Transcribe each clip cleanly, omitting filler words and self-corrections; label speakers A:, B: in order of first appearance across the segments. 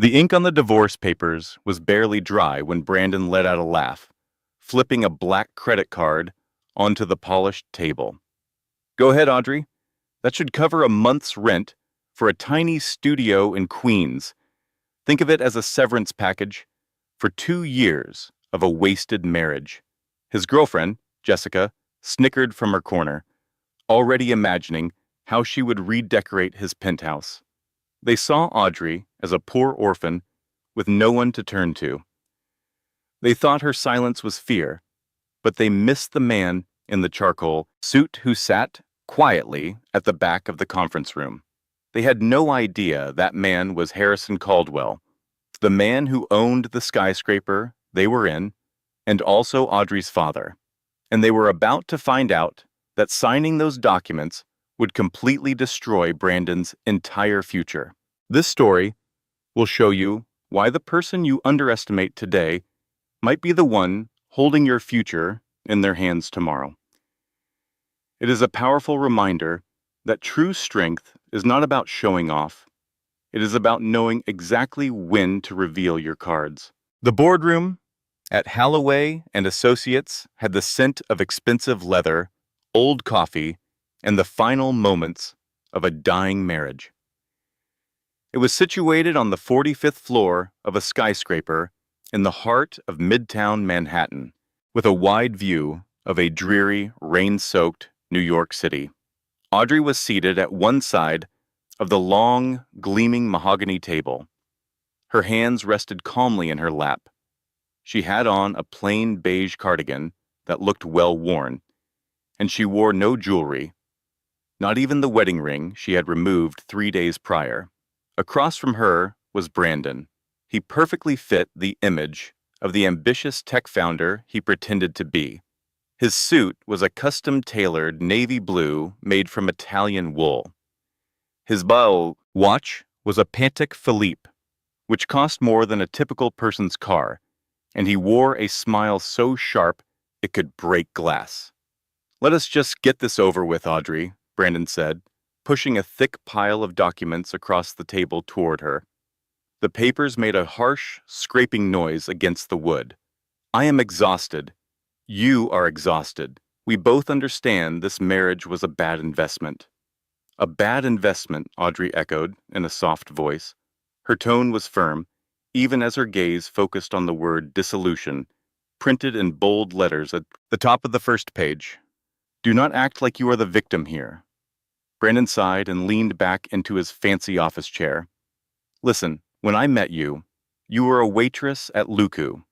A: The ink on the divorce papers was barely dry when Brandon let out a laugh, flipping a black credit card onto the polished table. Go ahead, Audrey. That should cover a month's rent for a tiny studio in Queens. Think of it as a severance package for 2 years of a wasted marriage. His girlfriend, Jessica, snickered from her corner, already imagining how she would redecorate his penthouse. They saw Audrey as a poor orphan with no one to turn to. They thought her silence was fear, but they missed the man in the charcoal suit who sat quietly at the back of the conference room. They had no idea that man was Harrison Caldwell, the man who owned the skyscraper they were in, and also Audrey's father. And they were about to find out that signing those documents would completely destroy Brandon's entire future. This story will show you why the person you underestimate today might be the one holding your future in their hands tomorrow. It is a powerful reminder that true strength is not about showing off. It is about knowing exactly when to reveal your cards. The boardroom at Halloway and Associates had the scent of expensive leather, old coffee, and the final moments of a dying marriage. It was situated on the 45th floor of a skyscraper in the heart of Midtown Manhattan, with a wide view of a dreary, rain-soaked New York City. Audrey was seated at one side of the long, gleaming mahogany table. Her hands rested calmly in her lap. She had on a plain beige cardigan that looked well-worn, and she wore no jewelry, not even the wedding ring she had removed 3 days prior. Across from her was Brandon. He perfectly fit the image of the ambitious tech founder he pretended to be. His suit was a custom-tailored navy blue made from Italian wool. His bow watch was a Patek Philippe, which cost more than a typical person's car, and he wore a smile so sharp it could break glass. "Let us just get this over with, Audrey," Brandon said, pushing a thick pile of documents across the table toward her. The papers made a harsh, scraping noise against the wood. "I am exhausted. You are exhausted. We both understand this marriage was a bad investment." "A bad investment," Audrey echoed in a soft voice. Her tone was firm, even as her gaze focused on the word dissolution, printed in bold letters at the top of the first page. "Do not act like you are the victim here." Brandon sighed and leaned back into his fancy office chair. "Listen, when I met you, you were a waitress at Luku.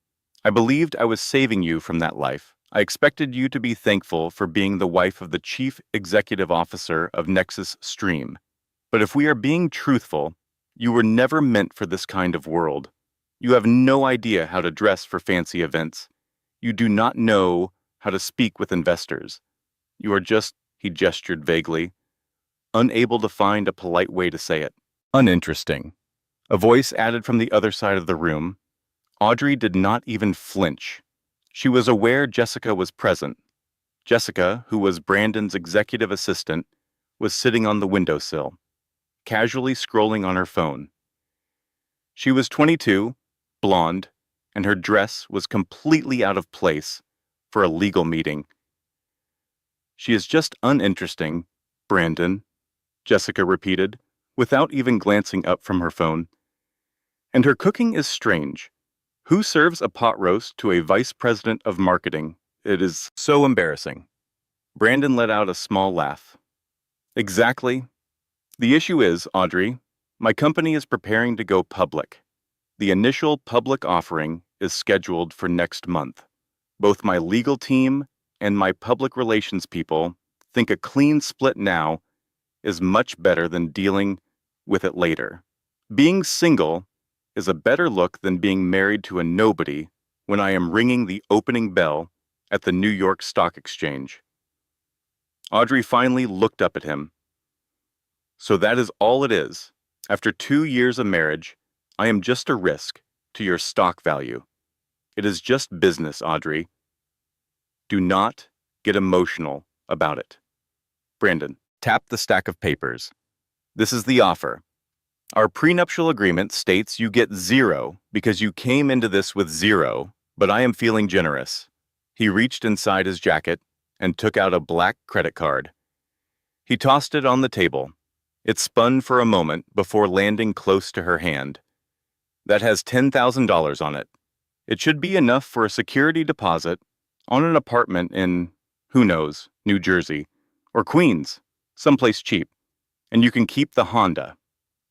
A: I believed I was saving you from that life. I expected you to be thankful for being the wife of the chief executive officer of Nexus Stream. But if we are being truthful, you were never meant for this kind of world. You have no idea how to dress for fancy events. You do not know how to speak with investors. You are just," he gestured vaguely, unable to find a polite way to say it, "uninteresting." A voice added from the other side of the room. Audrey did not even flinch. She was aware Jessica was present. Jessica, who was Brandon's executive assistant, was sitting on the windowsill, casually scrolling on her phone. She was 22, blonde, and her dress was completely out of place for a legal meeting. "She is just uninteresting, Brandon," Jessica repeated, without even glancing up from her phone. "And her cooking is strange. Who serves a pot roast to a vice president of marketing? It is so embarrassing." Brandon let out a small laugh. "Exactly. The issue is, Audrey, my company is preparing to go public. The initial public offering is scheduled for next month. Both my legal team and my public relations people think a clean split now is much better than dealing with it later. Being single is a better look than being married to a nobody when I am ringing the opening bell at the New York Stock Exchange." Audrey finally looked up at him. "So that is all it is. After 2 years of marriage, I am just a risk to your stock value. It is just business, Audrey. Do not get emotional about it." Brandon tapped the stack of papers. "This is the offer. Our prenuptial agreement states you get zero because you came into this with zero, but I am feeling generous. He reached inside his jacket and took out a black credit card. He tossed it on the table. It spun for a moment before landing close to her hand. That has $10,000 on it. It should be enough for a security deposit on an apartment in, who knows, New Jersey, or Queens, someplace cheap. And you can keep the Honda.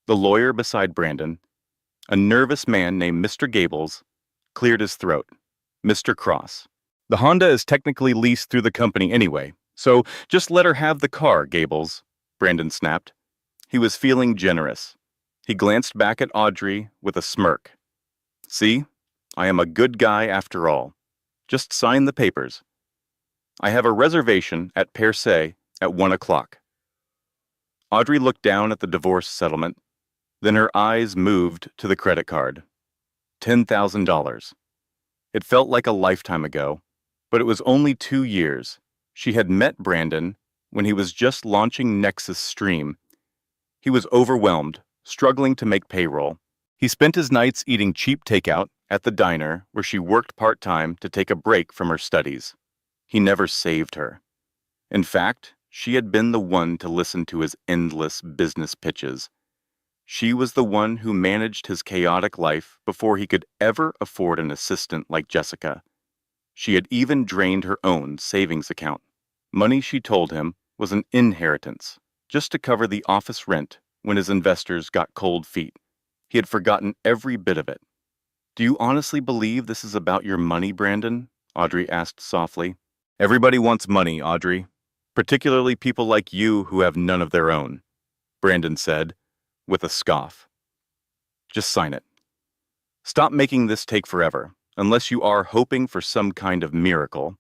A: The lawyer beside Brandon, a nervous man named Mr. Gables, cleared his throat. Mr. Cross. The Honda is technically leased through the company anyway, so just let her have the car, Gables, Brandon snapped. He was feeling generous. He glanced back at Audrey with a smirk. See, I am a good guy after all. Just sign the papers. I have a reservation at Per Se at 1 o'clock. Audrey looked down at the divorce settlement. Then her eyes moved to the credit card. $10,000. It felt like a lifetime ago, but it was only 2 years. She had met Brandon when he was just launching Nexus Stream. He was overwhelmed, struggling to make payroll. He spent his nights eating cheap takeout at the diner where she worked part-time to take a break from her studies. He never saved her. In fact, she had been the one to listen to his endless business pitches. She was the one who managed his chaotic life before he could ever afford an assistant like Jessica. She had even drained her own savings account. Money, she told him, was an inheritance, just to cover the office rent when his investors got cold feet. He had forgotten every bit of it. Do you honestly believe this is about your money, Brandon? Audrey asked softly. Everybody wants money, Audrey, particularly people like you who have none of their own, Brandon said, with a scoff. Just sign it. Stop making this take forever, unless you are hoping for some kind of miracle.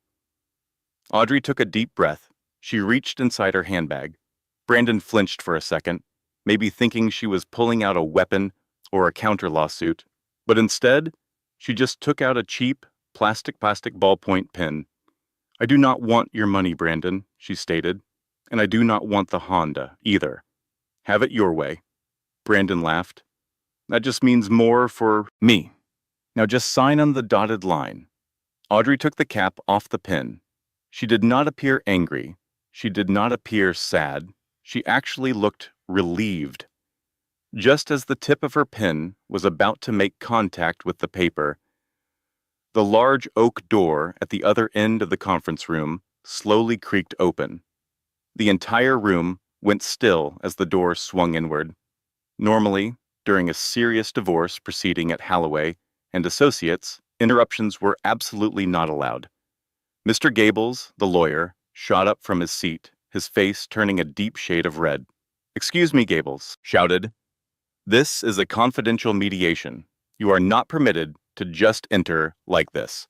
A: Audrey took a deep breath. She reached inside her handbag. Brandon flinched for a second, maybe thinking she was pulling out a weapon or a counter lawsuit, but instead, she just took out a cheap, plastic ballpoint pen. I do not want your money, Brandon, she stated, and I do not want the Honda, either. Have it your way. Brandon laughed. That just means more for me. Now just sign on the dotted line. Audrey took the cap off the pen. She did not appear angry. She did not appear sad. She actually looked relieved. Just as the tip of her pen was about to make contact with the paper, the large oak door at the other end of the conference room slowly creaked open. The entire room went still as the door swung inward. Normally, during a serious divorce proceeding at Halloway and Associates, interruptions were absolutely not allowed. Mr. Gables, the lawyer, shot up from his seat, his face turning a deep shade of red. Excuse me, Gables, shouted. This is a confidential mediation. You are not permitted to just enter like this.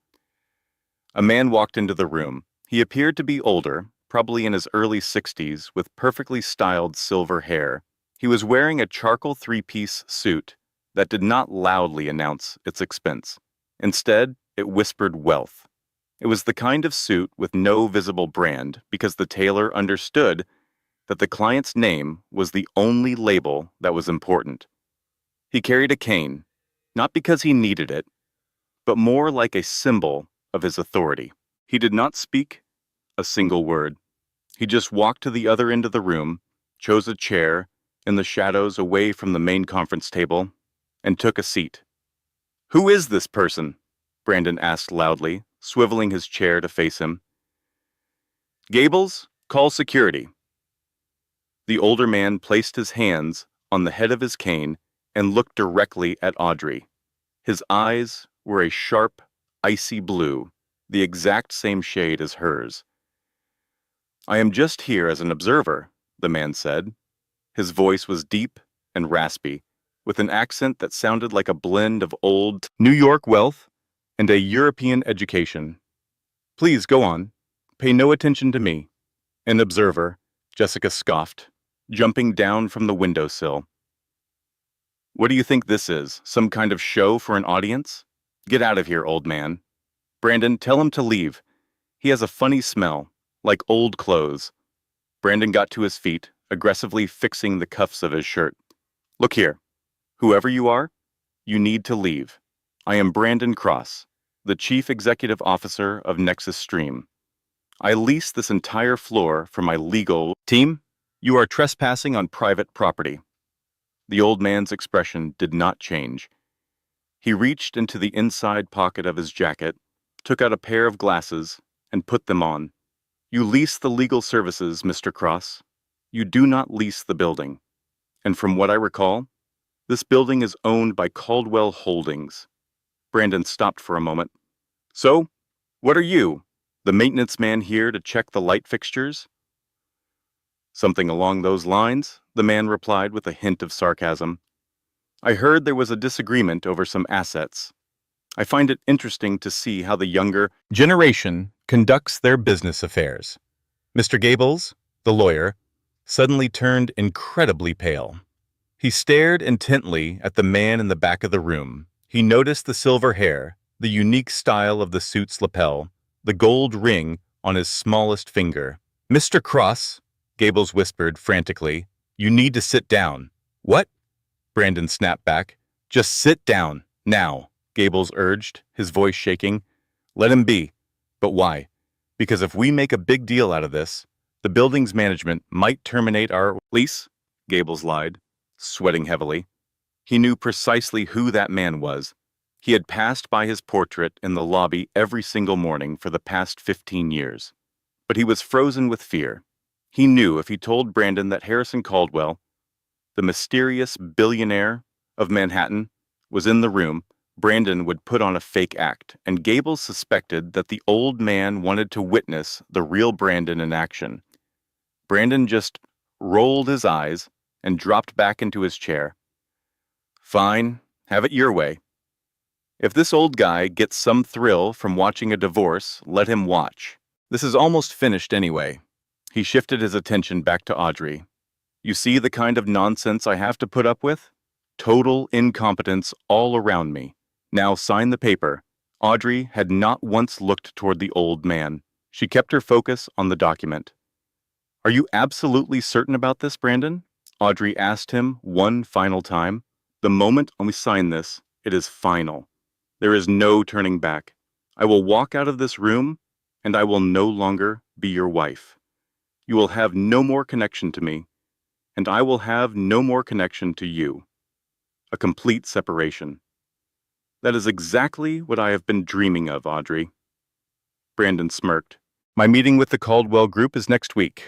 A: A man walked into the room. He appeared to be older, probably in his early 60s, with perfectly styled silver hair. He was wearing a charcoal three-piece suit that did not loudly announce its expense. Instead, it whispered wealth. It was the kind of suit with no visible brand because the tailor understood that the client's name was the only label that was important. He carried a cane, not because he needed it, but more like a symbol of his authority. He did not speak a single word. He just walked to the other end of the room, chose a chair in the shadows away from the main conference table, and took a seat. Who is this person? Brandon asked loudly, swiveling his chair to face him. Gables, call security. The older man placed his hands on the head of his cane and looked directly at Audrey. His eyes were a sharp, icy blue, the exact same shade as hers. I am just here as an observer, the man said. His voice was deep and raspy, with an accent that sounded like a blend of old New York wealth and a European education. Please go on. Pay no attention to me. An observer, Jessica scoffed, jumping down from the windowsill. What do you think this is? Some kind of show for an audience? Get out of here, old man. Brandon, tell him to leave. He has a funny smell, like old clothes. Brandon got to his feet, aggressively fixing the cuffs of his shirt. Look here. Whoever you are, you need to leave. I am Brandon Cross, the Chief Executive Officer of Nexus Stream. I lease this entire floor from my legal team. You are trespassing on private property. The old man's expression did not change. He reached into the inside pocket of his jacket, took out a pair of glasses, and put them on. You lease the legal services, Mr. Cross. You do not lease the building. And from what I recall, this building is owned by Caldwell Holdings. Brandon stopped for a moment. So, what are you? The maintenance man here to check the light fixtures? Something along those lines, the man replied with a hint of sarcasm. I heard there was a disagreement over some assets. I find it interesting to see how the younger generation conducts their business affairs. Mr. Gables, the lawyer, suddenly turned incredibly pale. He stared intently at the man in the back of the room. He noticed the silver hair, the unique style of the suit's lapel, the gold ring on his smallest finger. Mr. Cross, Gables whispered frantically, you need to sit down. What? Brandon snapped back. Just sit down, now, Gables urged, his voice shaking. Let him be. But why? Because if we make a big deal out of this, the building's management might terminate our lease, Gables lied, sweating heavily. He knew precisely who that man was. He had passed by his portrait in the lobby every single morning for the past 15 years. But he was frozen with fear. He knew if he told Brandon that Harrison Caldwell, the mysterious billionaire of Manhattan, was in the room, Brandon would put on a fake act, and Gables suspected that the old man wanted to witness the real Brandon in action. Brandon just rolled his eyes and dropped back into his chair. Fine, have it your way. If this old guy gets some thrill from watching a divorce, let him watch. This is almost finished anyway. He shifted his attention back to Audrey. You see the kind of nonsense I have to put up with? Total incompetence all around me. Now sign the paper. Audrey had not once looked toward the old man. She kept her focus on the document. Are you absolutely certain about this, Brandon? Audrey asked him one final time. The moment we sign this, it is final. There is no turning back. I will walk out of this room, and I will no longer be your wife. You will have no more connection to me, and I will have no more connection to you. A complete separation. That is exactly what I have been dreaming of, Audrey. Brandon smirked. My meeting with the Caldwell Group is next week.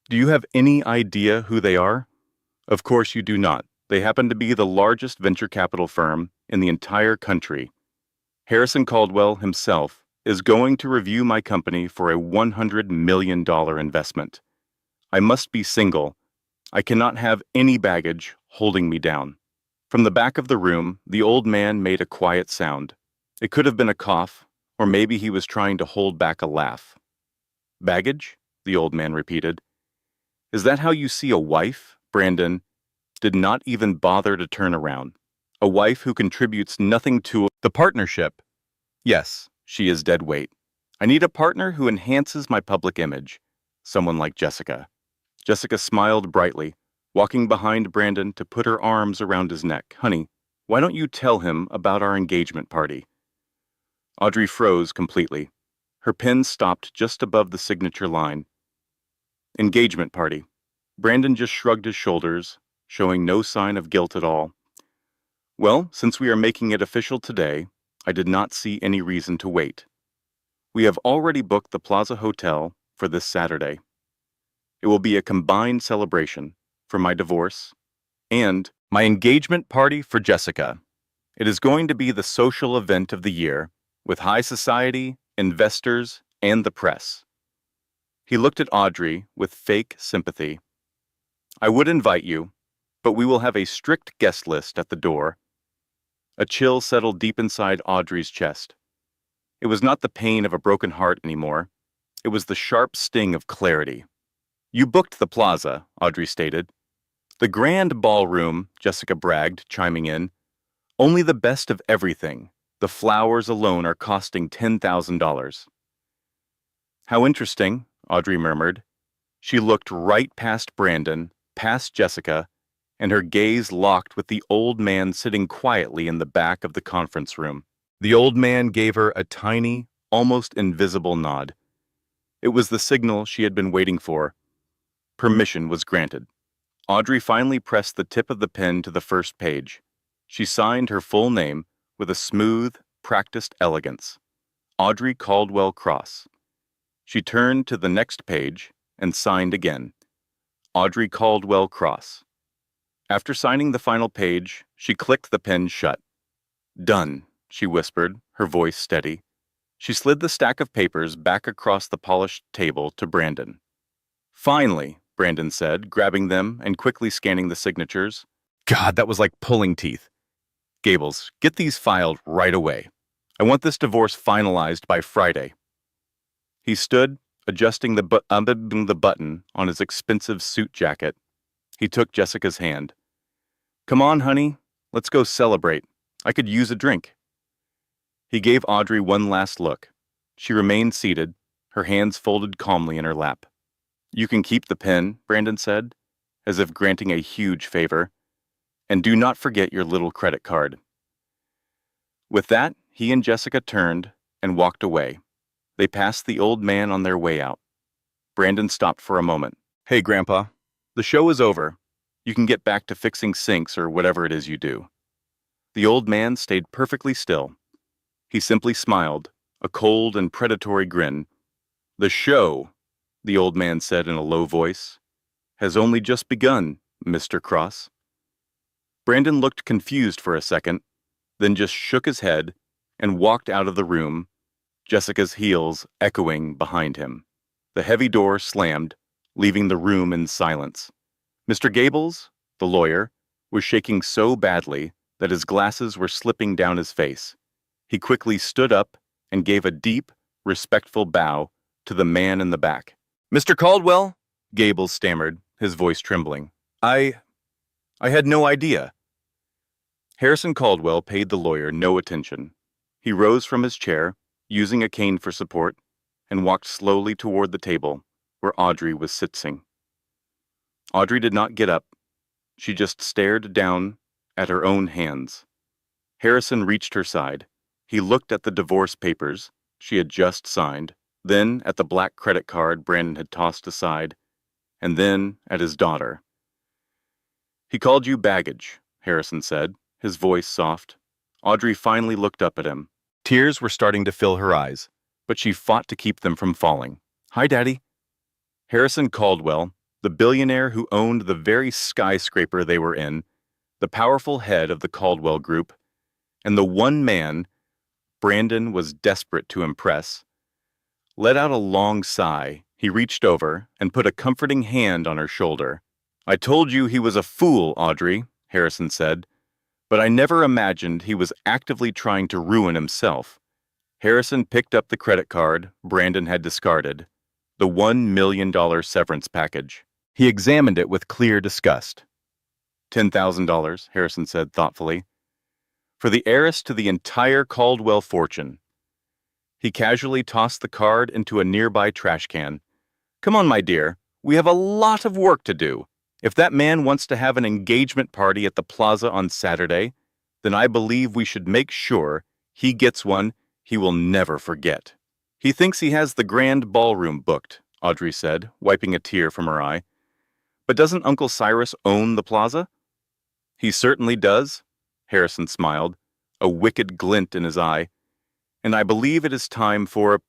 A: Do you have any idea who they are? Of course you do not. They happen to be the largest venture capital firm in the entire country. Harrison Caldwell himself is going to review my company for a $100 million investment. I must be single. I cannot have any baggage holding me down. From the back of the room, the old man made a quiet sound. It could have been a cough, or maybe he was trying to hold back a laugh. Baggage? The old man repeated. Is that how you see a wife? Brandon did not even bother to turn around. A wife who contributes nothing to the partnership. Yes, she is dead weight. I need a partner who enhances my public image. Someone like Jessica. Jessica smiled brightly, walking behind Brandon to put her arms around his neck. Honey, why don't you tell him about our engagement party? Audrey froze completely. Her pen stopped just above the signature line. Engagement party. Brandon just shrugged his shoulders, showing no sign of guilt at all. Well, since we are making it official today, I did not see any reason to wait. We have already booked the Plaza Hotel for this Saturday. It will be a combined celebration for my divorce and my engagement party for Jessica. It is going to be the social event of the year with high society, investors, and the press. He looked at Audrey with fake sympathy. I would invite you, but we will have a strict guest list at the door. A chill settled deep inside Audrey's chest. It was not the pain of a broken heart anymore. It was the sharp sting of clarity. You booked the plaza, Audrey stated. The grand ballroom, Jessica bragged, chiming in. Only the best of everything. The flowers alone are costing $10,000. How interesting, Audrey murmured. She looked right past Brandon, past Jessica, and her gaze locked with the old man sitting quietly in the back of the conference room. The old man gave her a tiny, almost invisible nod. It was the signal she had been waiting for. Permission was granted. Audrey finally pressed the tip of the pen to the first page. She signed her full name with a smooth, practiced elegance. Audrey Caldwell Cross. She turned to the next page and signed again. Audrey Caldwell Cross. After signing the final page, she clicked the pen shut. Done, she whispered, her voice steady. She slid the stack of papers back across the polished table to Brandon. Finally, Brandon said, grabbing them and quickly scanning the signatures. God, that was like pulling teeth. Gables, get these filed right away. I want this divorce finalized by Friday. He stood, adjusting the button on his expensive suit jacket. He took Jessica's hand. Come on, honey, let's go celebrate. I could use a drink. He gave Audrey one last look. She remained seated, her hands folded calmly in her lap. You can keep the pen, Brandon said, as if granting a huge favor. And do not forget your little credit card. With that, he and Jessica turned and walked away. They passed the old man on their way out. Brandon stopped for a moment. Hey, Grandpa, the show is over. You can get back to fixing sinks or whatever it is you do. The old man stayed perfectly still. He simply smiled, a cold and predatory grin. The show, the old man said in a low voice, has only just begun, Mr. Cross. Brandon looked confused for a second, then just shook his head and walked out of the room, Jessica's heels echoing behind him. The heavy door slammed, leaving the room in silence. Mr. Gables, the lawyer, was shaking so badly that his glasses were slipping down his face. He quickly stood up and gave a deep, respectful bow to the man in the back. Mr. Caldwell, Gables stammered, his voice trembling. I had no idea. Harrison Caldwell paid the lawyer no attention. He rose from his chair, using a cane for support, and walked slowly toward the table where Audrey was sitting. Audrey did not get up. She just stared down at her own hands. Harrison reached her side. He looked at the divorce papers she had just signed, then at the black credit card Brandon had tossed aside, and then at his daughter. He called you baggage, Harrison said, his voice soft. Audrey finally looked up at him. Tears were starting to fill her eyes, but she fought to keep them from falling. Hi, Daddy. Harrison Caldwell, the billionaire who owned the very skyscraper they were in, the powerful head of the Caldwell Group, and the one man Brandon was desperate to impress, let out a long sigh. He reached over and put a comforting hand on her shoulder. I told you he was a fool, Audrey, Harrison said, but I never imagined he was actively trying to ruin himself. Harrison picked up the credit card Brandon had discarded, the $1 million severance package. He examined it with clear disgust. $10,000, Harrison said thoughtfully, for the heiress to the entire Caldwell fortune. He casually tossed the card into a nearby trash can. Come on, my dear, we have a lot of work to do. If that man wants to have an engagement party at the plaza on Saturday, then I believe we should make sure he gets one he will never forget. He thinks he has the grand ballroom booked, Audrey said, wiping a tear from her eye. But doesn't Uncle Cyrus own the plaza? He certainly does, Harrison smiled, a wicked glint in his eye. And I believe it is time for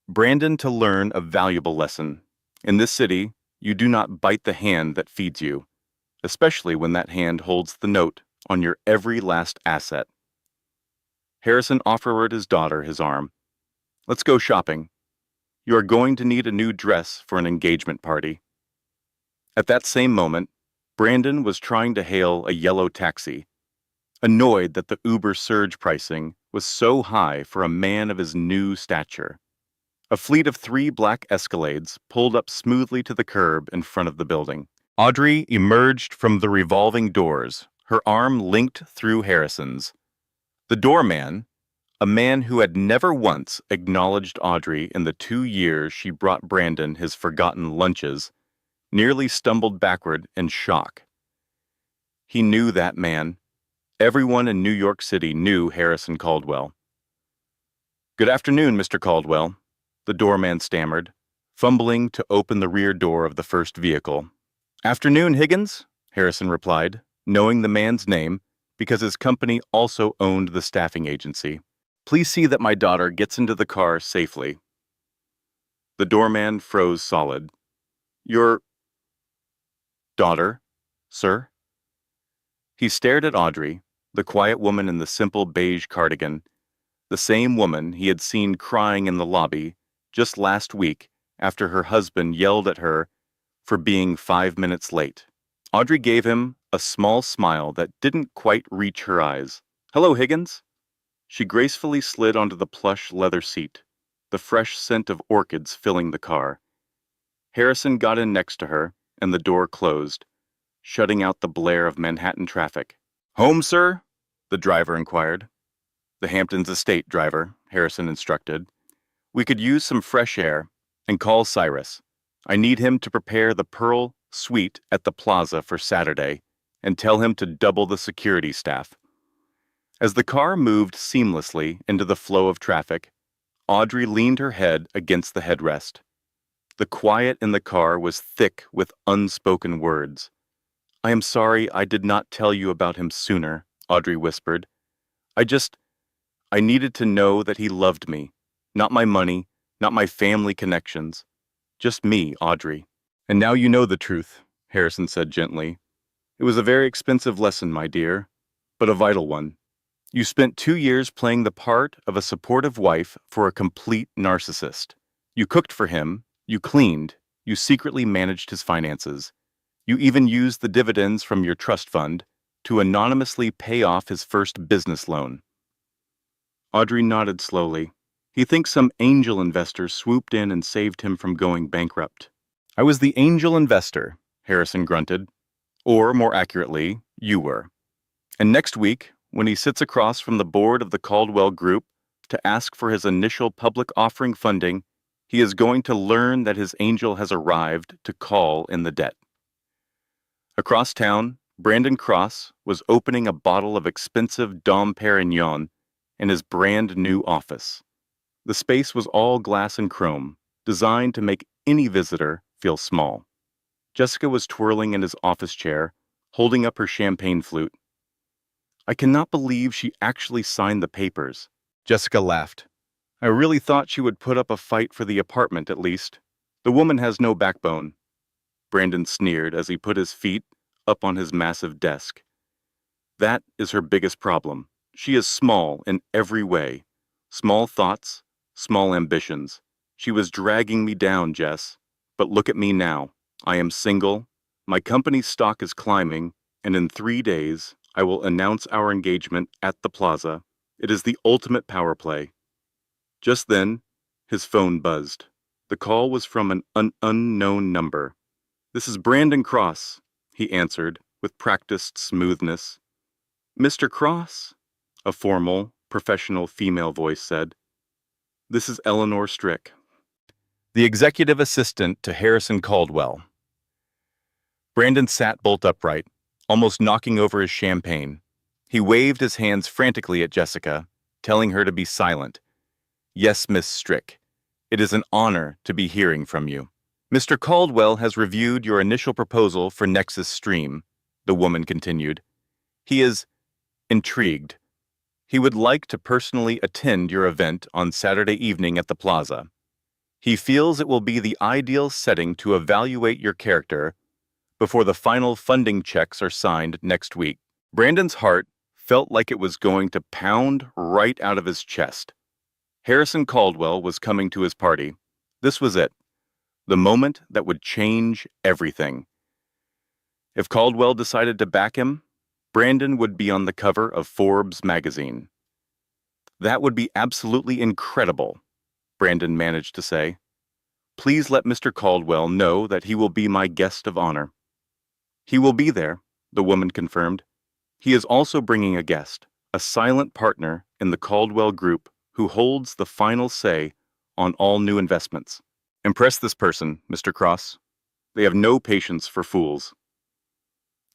A: Brandon to learn a valuable lesson. In this city, you do not bite the hand that feeds you, especially when that hand holds the note on your every last asset. Harrison offered his daughter his arm. Let's go shopping. You are going to need a new dress for an engagement party. At that same moment, Brandon was trying to hail a yellow taxi, annoyed that the Uber surge pricing was so high for a man of his new stature. A fleet of 3 black Escalades pulled up smoothly to the curb in front of the building. Audrey emerged from the revolving doors, her arm linked through Harrison's. The doorman, a man who had never once acknowledged Audrey in the 2 years she brought Brandon his forgotten lunches, nearly stumbled backward in shock. He knew that man. Everyone in New York City knew Harrison Caldwell. "Good afternoon, Mr. Caldwell," the doorman stammered, fumbling to open the rear door of the first vehicle. "Afternoon, Higgins," Harrison replied, knowing the man's name because his company also owned the staffing agency. "Please see that my daughter gets into the car safely." The doorman froze solid. "Your daughter, sir?" He stared at Audrey, the quiet woman in the simple beige cardigan, the same woman he had seen crying in the lobby just last week after her husband yelled at her for being 5 minutes late. Audrey gave him a small smile that didn't quite reach her eyes. "Hello, Higgins." She gracefully slid onto the plush leather seat, the fresh scent of orchids filling the car. Harrison got in next to her, and the door closed, shutting out the blare of Manhattan traffic. "Home, sir?" the driver inquired. "The Hamptons estate, driver," Harrison instructed. "We could use some fresh air, and call Cyrus. I need him to prepare the Pearl Suite at the Plaza for Saturday, and tell him to double the security staff." As the car moved seamlessly into the flow of traffic, Audrey leaned her head against the headrest. The quiet in the car was thick with unspoken words. "I am sorry I did not tell you about him sooner," Audrey whispered. I needed to know that he loved me. Not my money, not my family connections. Just me, Audrey." "And now you know the truth," Harrison said gently. "It was a very expensive lesson, my dear, but a vital one. You spent 2 years playing the part of a supportive wife for a complete narcissist. You cooked for him, you cleaned, you secretly managed his finances. You even used the dividends from your trust fund to anonymously pay off his first business loan." Audrey nodded slowly. "He thinks some angel investor swooped in and saved him from going bankrupt." "I was the angel investor," Harrison grunted. "Or, more accurately, you were. And next week, when he sits across from the board of the Caldwell Group to ask for his initial public offering funding, he is going to learn that his angel has arrived to call in the debt." Across town, Brandon Cross was opening a bottle of expensive Dom Perignon in his brand new office. The space was all glass and chrome, designed to make any visitor feel small. Jessica was twirling in his office chair, holding up her champagne flute. "I cannot believe she actually signed the papers." Jessica laughed. "I really thought she would put up a fight for the apartment at least. The woman has no backbone." Brandon sneered as he put his feet up on his massive desk. "That is her biggest problem. She is small in every way. Small thoughts, small ambitions. She was dragging me down, Jess. But look at me now. I am single, my company's stock is climbing, and in 3 days, I will announce our engagement at the Plaza. It is the ultimate power play." Just then, his phone buzzed. The call was from an unknown number. "This is Brandon Cross," he answered with practiced smoothness. "Mr. Cross?" a formal, professional female voice said. "This is Eleanor Strick, the executive assistant to Harrison Caldwell." Brandon sat bolt upright, almost knocking over his champagne. He waved his hands frantically at Jessica, telling her to be silent. "Yes, Miss Strick. It is an honor to be hearing from you. Mr. Caldwell has reviewed your initial proposal for Nexus Stream," the woman continued. "He is intrigued. He would like to personally attend your event on Saturday evening at the Plaza. He feels it will be the ideal setting to evaluate your character before the final funding checks are signed next week." Brandon's heart felt like it was going to pound right out of his chest. Harrison Caldwell was coming to his party. This was it, the moment that would change everything. If Caldwell decided to back him, Brandon would be on the cover of Forbes magazine. "That would be absolutely incredible," Brandon managed to say. "Please let Mr. Caldwell know that he will be my guest of honor." "He will be there," the woman confirmed. "He is also bringing a guest, a silent partner in the Caldwell Group who holds the final say on all new investments. Impress this person, Mr. Cross. They have no patience for fools."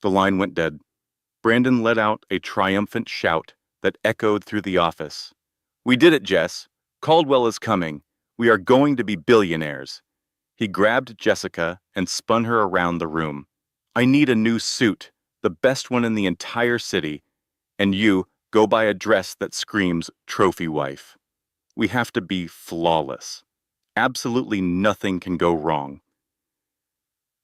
A: The line went dead. Brandon let out a triumphant shout that echoed through the office. We did it, Jess. Caldwell is coming. We are going to be billionaires. He grabbed Jessica and spun her around the room. I need a new suit, the best one in the entire city, and you go buy a dress that screams trophy wife. We have to be flawless. Absolutely nothing can go wrong.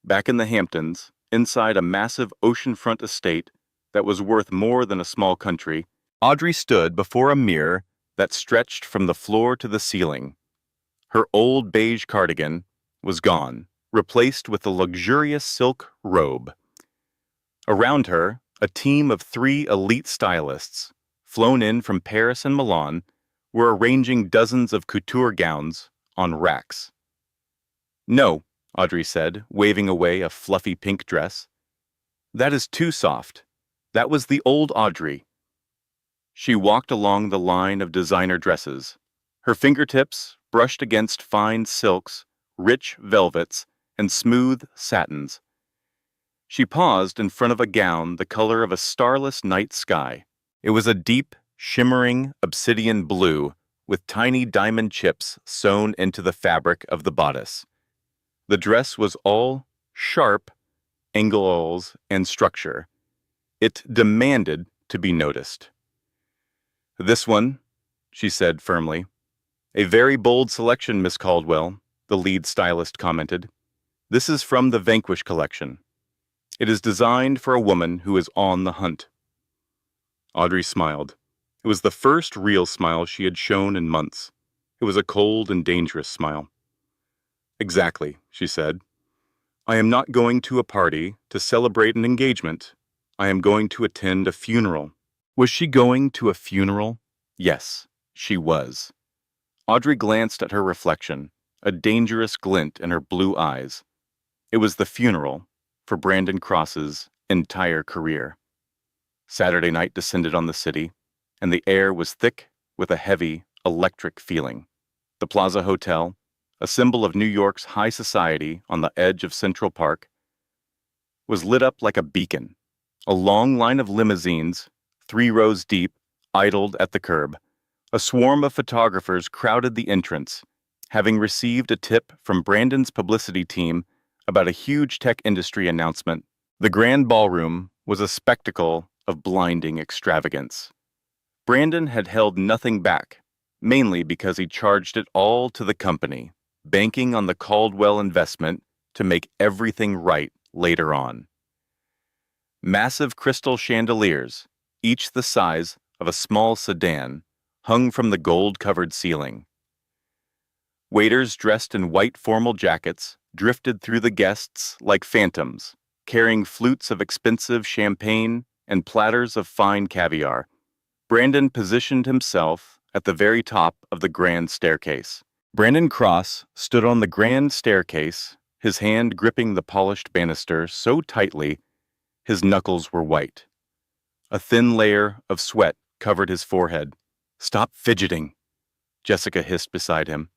A: Back in the Hamptons, inside a massive oceanfront estate that was worth more than a small country, Audrey stood before a mirror that stretched from the floor to the ceiling. Her old beige cardigan was gone, replaced with a luxurious silk robe. Around her, a team of 3 elite stylists, flown in from Paris and Milan, were arranging dozens of couture gowns on racks. No, Audrey said, waving away a fluffy pink dress. That is too soft. That was the old Audrey. She walked along the line of designer dresses, her fingertips brushed against fine silks, rich velvets, and smooth satins. She paused in front of a gown the color of a starless night sky. It was a deep, shimmering obsidian blue with tiny diamond chips sewn into the fabric of the bodice. The dress was all sharp angles and structure. It demanded to be noticed. This one, she said firmly. A very bold selection, Miss Caldwell, the lead stylist commented. This is from the Vanquish collection. It is designed for a woman who is on the hunt. Audrey smiled. It was the first real smile she had shown in months. It was a cold and dangerous smile. Exactly, she said. I am not going to a party to celebrate an engagement. I am going to attend a funeral. Was she going to a funeral? Yes, she was. Audrey glanced at her reflection, a dangerous glint in her blue eyes. It was the funeral for Brandon Cross's entire career. Saturday night descended on the city, and the air was thick with a heavy, electric feeling. The Plaza Hotel, a symbol of New York's high society on the edge of Central Park, was lit up like a beacon. A long line of limousines, 3 rows deep, idled at the curb. A swarm of photographers crowded the entrance, having received a tip from Brandon's publicity team about a huge tech industry announcement. The grand ballroom was a spectacle of blinding extravagance. Brandon had held nothing back, mainly because he charged it all to the company, banking on the Caldwell investment to make everything right later on. Massive crystal chandeliers, each the size of a small sedan, hung from the gold-covered ceiling. Waiters dressed in white formal jackets drifted through the guests like phantoms, carrying flutes of expensive champagne and platters of fine caviar. Brandon positioned himself at the very top of the grand staircase. Brandon Cross stood on the grand staircase, his hand gripping the polished banister so tightly his knuckles were white. A thin layer of sweat covered his forehead. Stop fidgeting, Jessica hissed beside him.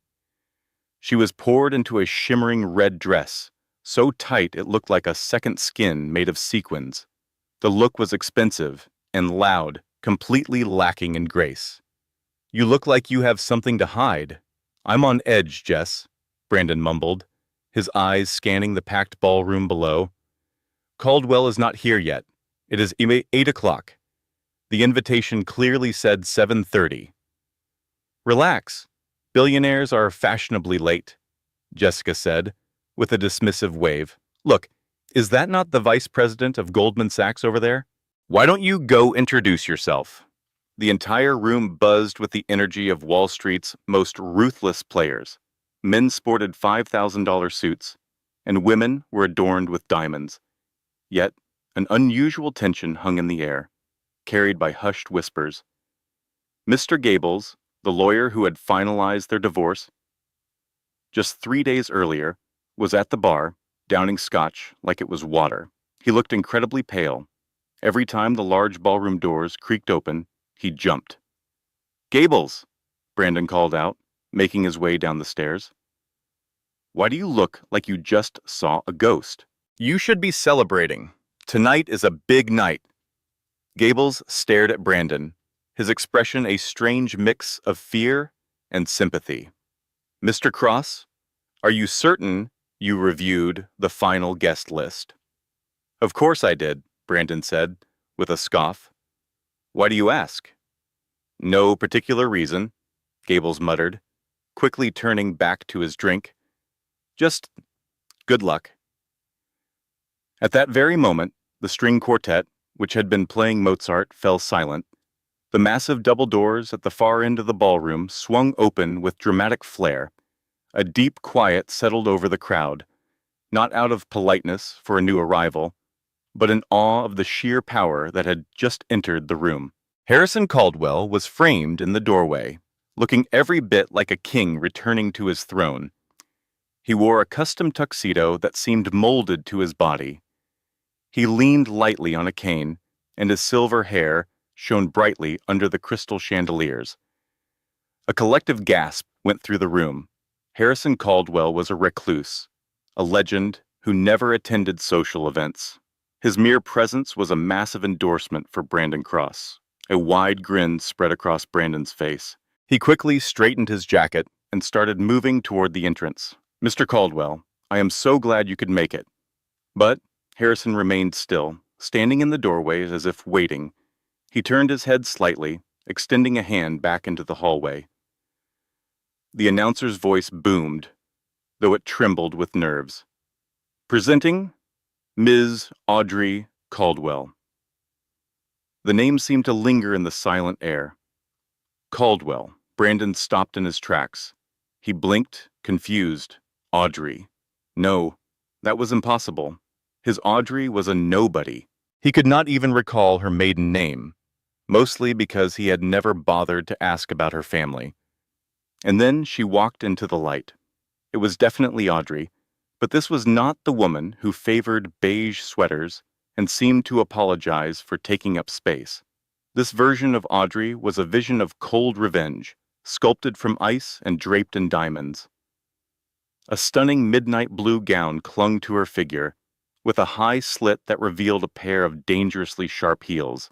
A: She was poured into a shimmering red dress, so tight it looked like a second skin made of sequins. The look was expensive and loud, completely lacking in grace. You look like you have something to hide. I'm on edge, Jess, Brandon mumbled, his eyes scanning the packed ballroom below. Caldwell is not here yet. It is 8 o'clock. The invitation clearly said 7:30. Relax. Billionaires are fashionably late, Jessica said, with a dismissive wave. Look, is that not the vice president of Goldman Sachs over there? Why don't you go introduce yourself? The entire room buzzed with the energy of Wall Street's most ruthless players. Men sported $5,000 suits, and women were adorned with diamonds. Yet, an unusual tension hung in the air, carried by hushed whispers. Mr. Gables, the lawyer who had finalized their divorce, just 3 days earlier, was at the bar, downing scotch like it was water. He looked incredibly pale. Every time the large ballroom doors creaked open, he jumped. Gables, Brandon called out, making his way down the stairs. Why do you look like you just saw a ghost? You should be celebrating. Tonight is a big night. Gables stared at Brandon, his expression a strange mix of fear and sympathy. Mr. Cross, are you certain you reviewed the final guest list? Of course I did, Brandon said, with a scoff. Why do you ask? No particular reason, Gables muttered, quickly turning back to his drink. Just good luck. At that very moment, the string quartet, which had been playing Mozart, fell silent. The massive double doors at the far end of the ballroom swung open with dramatic flair. A deep quiet settled over the crowd, not out of politeness for a new arrival, but in awe of the sheer power that had just entered the room. Harrison Caldwell was framed in the doorway, looking every bit like a king returning to his throne. He wore a custom tuxedo that seemed molded to his body. He leaned lightly on a cane, and his silver hair shone brightly under the crystal chandeliers. A collective gasp went through the room. Harrison Caldwell was a recluse, a legend who never attended social events. His mere presence was a massive endorsement for Brandon Cross. A wide grin spread across Brandon's face. He quickly straightened his jacket and started moving toward the entrance. Mr. Caldwell, I am so glad you could make it. But Harrison remained still, standing in the doorway as if waiting. He turned his head slightly, extending a hand back into the hallway. The announcer's voice boomed, though it trembled with nerves. Presenting Ms. Audrey Caldwell. The name seemed to linger in the silent air. Caldwell. Brandon stopped in his tracks. He blinked, confused. Audrey. No, that was impossible. His Audrey was a nobody. He could not even recall her maiden name, mostly because he had never bothered to ask about her family. And then she walked into the light. It was definitely Audrey, but this was not the woman who favored beige sweaters and seemed to apologize for taking up space. This version of Audrey was a vision of cold revenge, sculpted from ice and draped in diamonds. A stunning midnight blue gown clung to her figure, with a high slit that revealed a pair of dangerously sharp heels.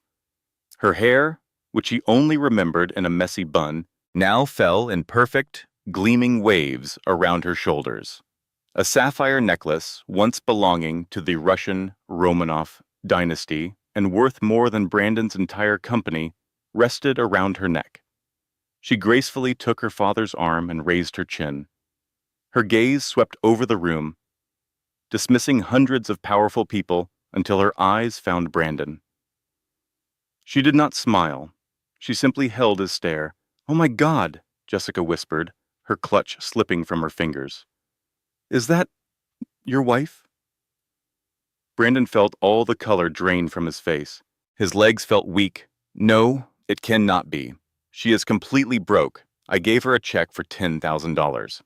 A: Her hair, which he only remembered in a messy bun, now fell in perfect, gleaming waves around her shoulders. A sapphire necklace, once belonging to the Russian Romanov dynasty and worth more than Brandon's entire company, rested around her neck. She gracefully took her father's arm and raised her chin. Her gaze swept over the room, dismissing hundreds of powerful people until her eyes found Brandon. She did not smile. She simply held his stare. "Oh my God," Jessica whispered, her clutch slipping from her fingers. "Is that your wife?" Brandon felt all the color drain from his face. His legs felt weak. "No, it cannot be. She is completely broke. I gave her a check for $10,000.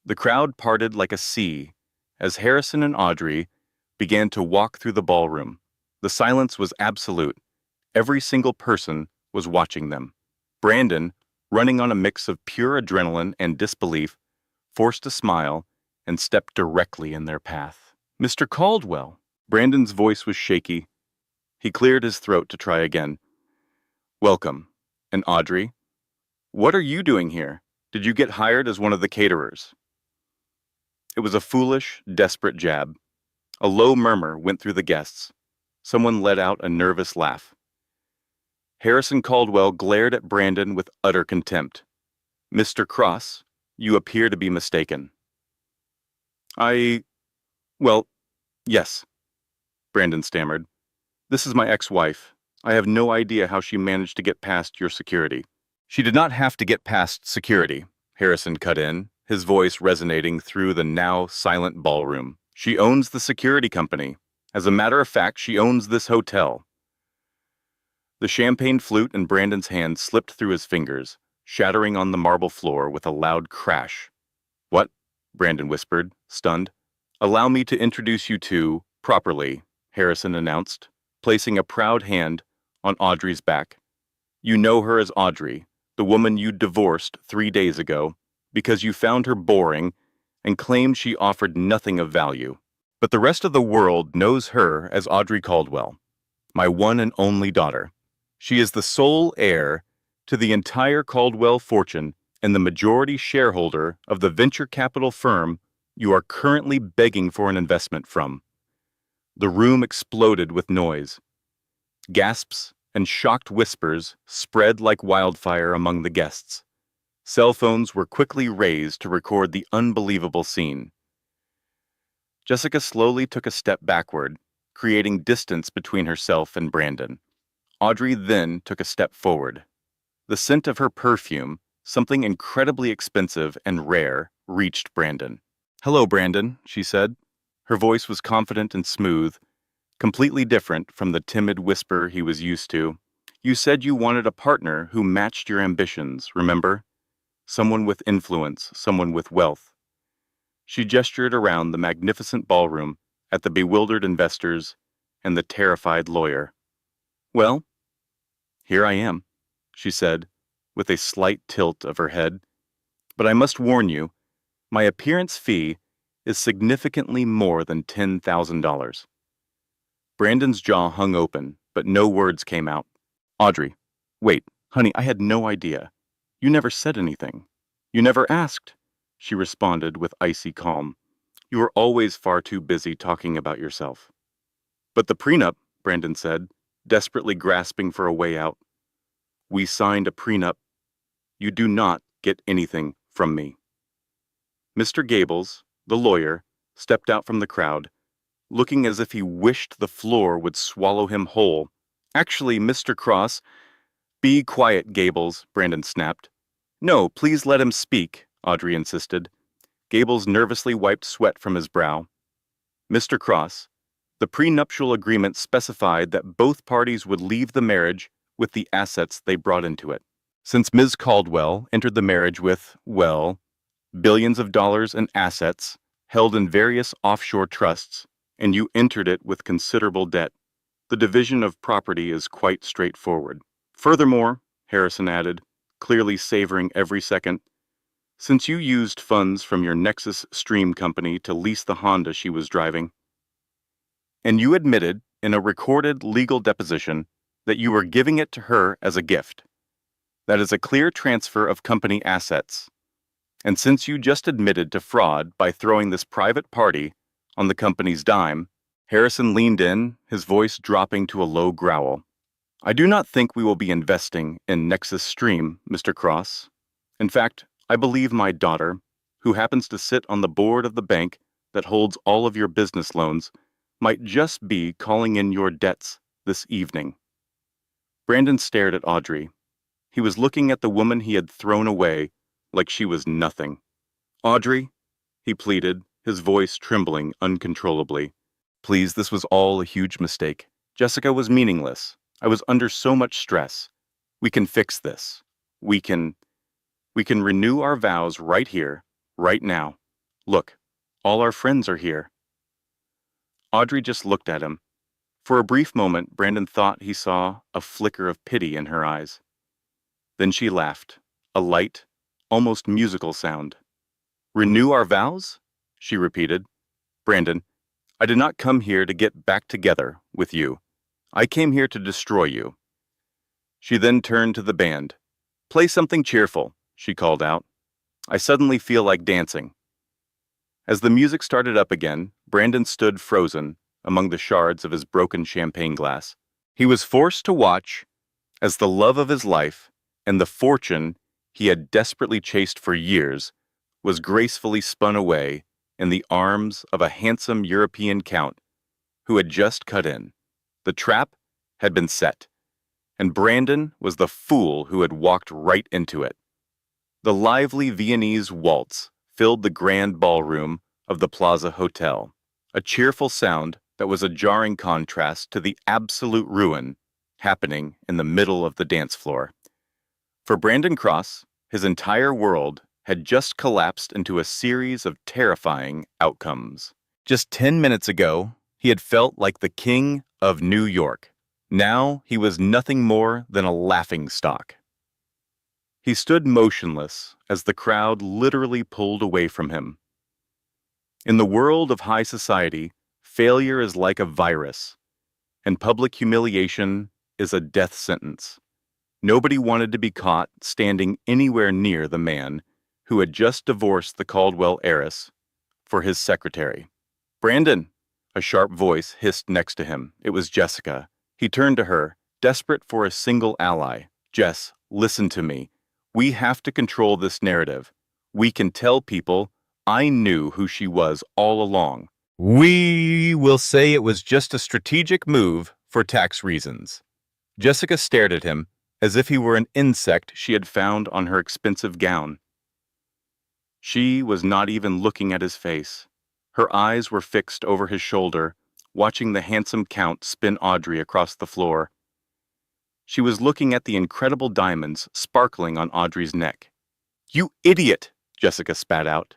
A: The crowd parted like a sea as Harrison and Audrey began to walk through the ballroom. The silence was absolute. Every single person was watching them. Brandon, running on a mix of pure adrenaline and disbelief, forced a smile and stepped directly in their path. "Mr. Caldwell." Brandon's voice was shaky. He cleared his throat to try again. "Welcome. And Audrey, what are you doing here? Did you get hired as one of the caterers?" It was a foolish, desperate jab. A low murmur went through the guests. Someone let out a nervous laugh. Harrison Caldwell glared at Brandon with utter contempt. "Mr. Cross, you appear to be mistaken." Well, yes," Brandon stammered. "This is my ex-wife. I have no idea how she managed to get past your security." "She did not have to get past security," Harrison cut in, his voice resonating through the now silent ballroom. "She owns the security company. As a matter of fact, she owns this hotel." The champagne flute in Brandon's hand slipped through his fingers, shattering on the marble floor with a loud crash. "What?" Brandon whispered, stunned. "Allow me to introduce you to, properly," Harrison announced, placing a proud hand on Audrey's back. "You know her as Audrey, the woman you divorced 3 days ago, because you found her boring and claimed she offered nothing of value. But the rest of the world knows her as Audrey Caldwell. My one and only daughter. She is the sole heir to the entire Caldwell fortune and the majority shareholder of the venture capital firm you are currently begging for an investment from. The room exploded with noise. Gasps and shocked whispers spread like wildfire among the guests. Cell phones were quickly raised to record the unbelievable scene. Jessica slowly took a step backward, creating distance between herself and Brandon. Audrey then took a step forward. The scent of her perfume, something incredibly expensive and rare, reached Brandon. "Hello, Brandon," she said. Her voice was confident and smooth, completely different from the timid whisper he was used to. "You said you wanted a partner who matched your ambitions, remember? Someone with influence, someone with wealth." She gestured around the magnificent ballroom at the bewildered investors and the terrified lawyer. "Well, here I am," she said, with a slight tilt of her head. "But I must warn you, my appearance fee is significantly more than $10,000. Brandon's jaw hung open, but no words came out. "Audrey, wait, honey, I had no idea. You never said anything. You never asked," she responded with icy calm. "You were always far too busy talking about yourself." "But the prenup," Brandon said, desperately grasping for a way out. "We signed a prenup. You do not get anything from me." Mr. Gables, the lawyer, stepped out from the crowd, looking as if he wished the floor would swallow him whole. "Actually, Mr. Cross—" "Be quiet, Gables," Brandon snapped. "No, please let him speak," Audrey insisted. Gables nervously wiped sweat from his brow. "Mr. Cross, the prenuptial agreement specified that both parties would leave the marriage with the assets they brought into it. Since Ms. Caldwell entered the marriage with, well, billions of dollars in assets held in various offshore trusts, and you entered it with considerable debt, the division of property is quite straightforward. Furthermore," Harrison added, clearly savoring every second, "since you used funds from your Nexus Stream company to lease the Honda she was driving, and you admitted in a recorded legal deposition that you were giving it to her as a gift. That is a clear transfer of company assets. And since you just admitted to fraud by throwing this private party on the company's dime," Harrison leaned in, his voice dropping to a low growl. "I do not think we will be investing in Nexus Stream, Mr. Cross. In fact, I believe my daughter, who happens to sit on the board of the bank that holds all of your business loans, might just be calling in your debts this evening." Brandon stared at Audrey. He was looking at the woman he had thrown away like she was nothing. "Audrey," he pleaded, his voice trembling uncontrollably. "Please, this was all a huge mistake. Jessica was meaningless. I was under so much stress. We can fix this. We can renew our vows right here, right now. Look, all our friends are here." Audrey just looked at him. For a brief moment, Brandon thought he saw a flicker of pity in her eyes. Then she laughed, a light, almost musical sound. "Renew our vows?" she repeated. "Brandon, I did not come here to get back together with you. I came here to destroy you." She then turned to the band. "Play something cheerful," she called out. "I suddenly feel like dancing." As the music started up again, Brandon stood frozen among the shards of his broken champagne glass. He was forced to watch as the love of his life and the fortune he had desperately chased for years was gracefully spun away in the arms of a handsome European count who had just cut in. The trap had been set, and Brandon was the fool who had walked right into it. The lively Viennese waltz filled the grand ballroom of the Plaza Hotel, a cheerful sound that was a jarring contrast to the absolute ruin happening in the middle of the dance floor. For Brandon Cross, his entire world had just collapsed into a series of terrifying outcomes. Just 10 minutes ago, he had felt like the king of New York. Now he was nothing more than a laughingstock. He stood motionless as the crowd literally pulled away from him. In the world of high society, failure is like a virus. and public humiliation is a death sentence. Nobody wanted to be caught standing anywhere near the man who had just divorced the Caldwell heiress for his secretary. "Brandon!" A sharp voice hissed next to him. It was Jessica. He turned to her, desperate for a single ally. "Jess, listen to me. We have to control this narrative. We can tell people I knew who she was all along. We will say it was just a strategic move for tax reasons." Jessica stared at him as if he were an insect she had found on her expensive gown. She was not even looking at his face. Her eyes were fixed over his shoulder, watching the handsome Count spin Audrey across the floor. She was looking at the incredible diamonds sparkling on Audrey's neck. "You idiot!" Jessica spat out.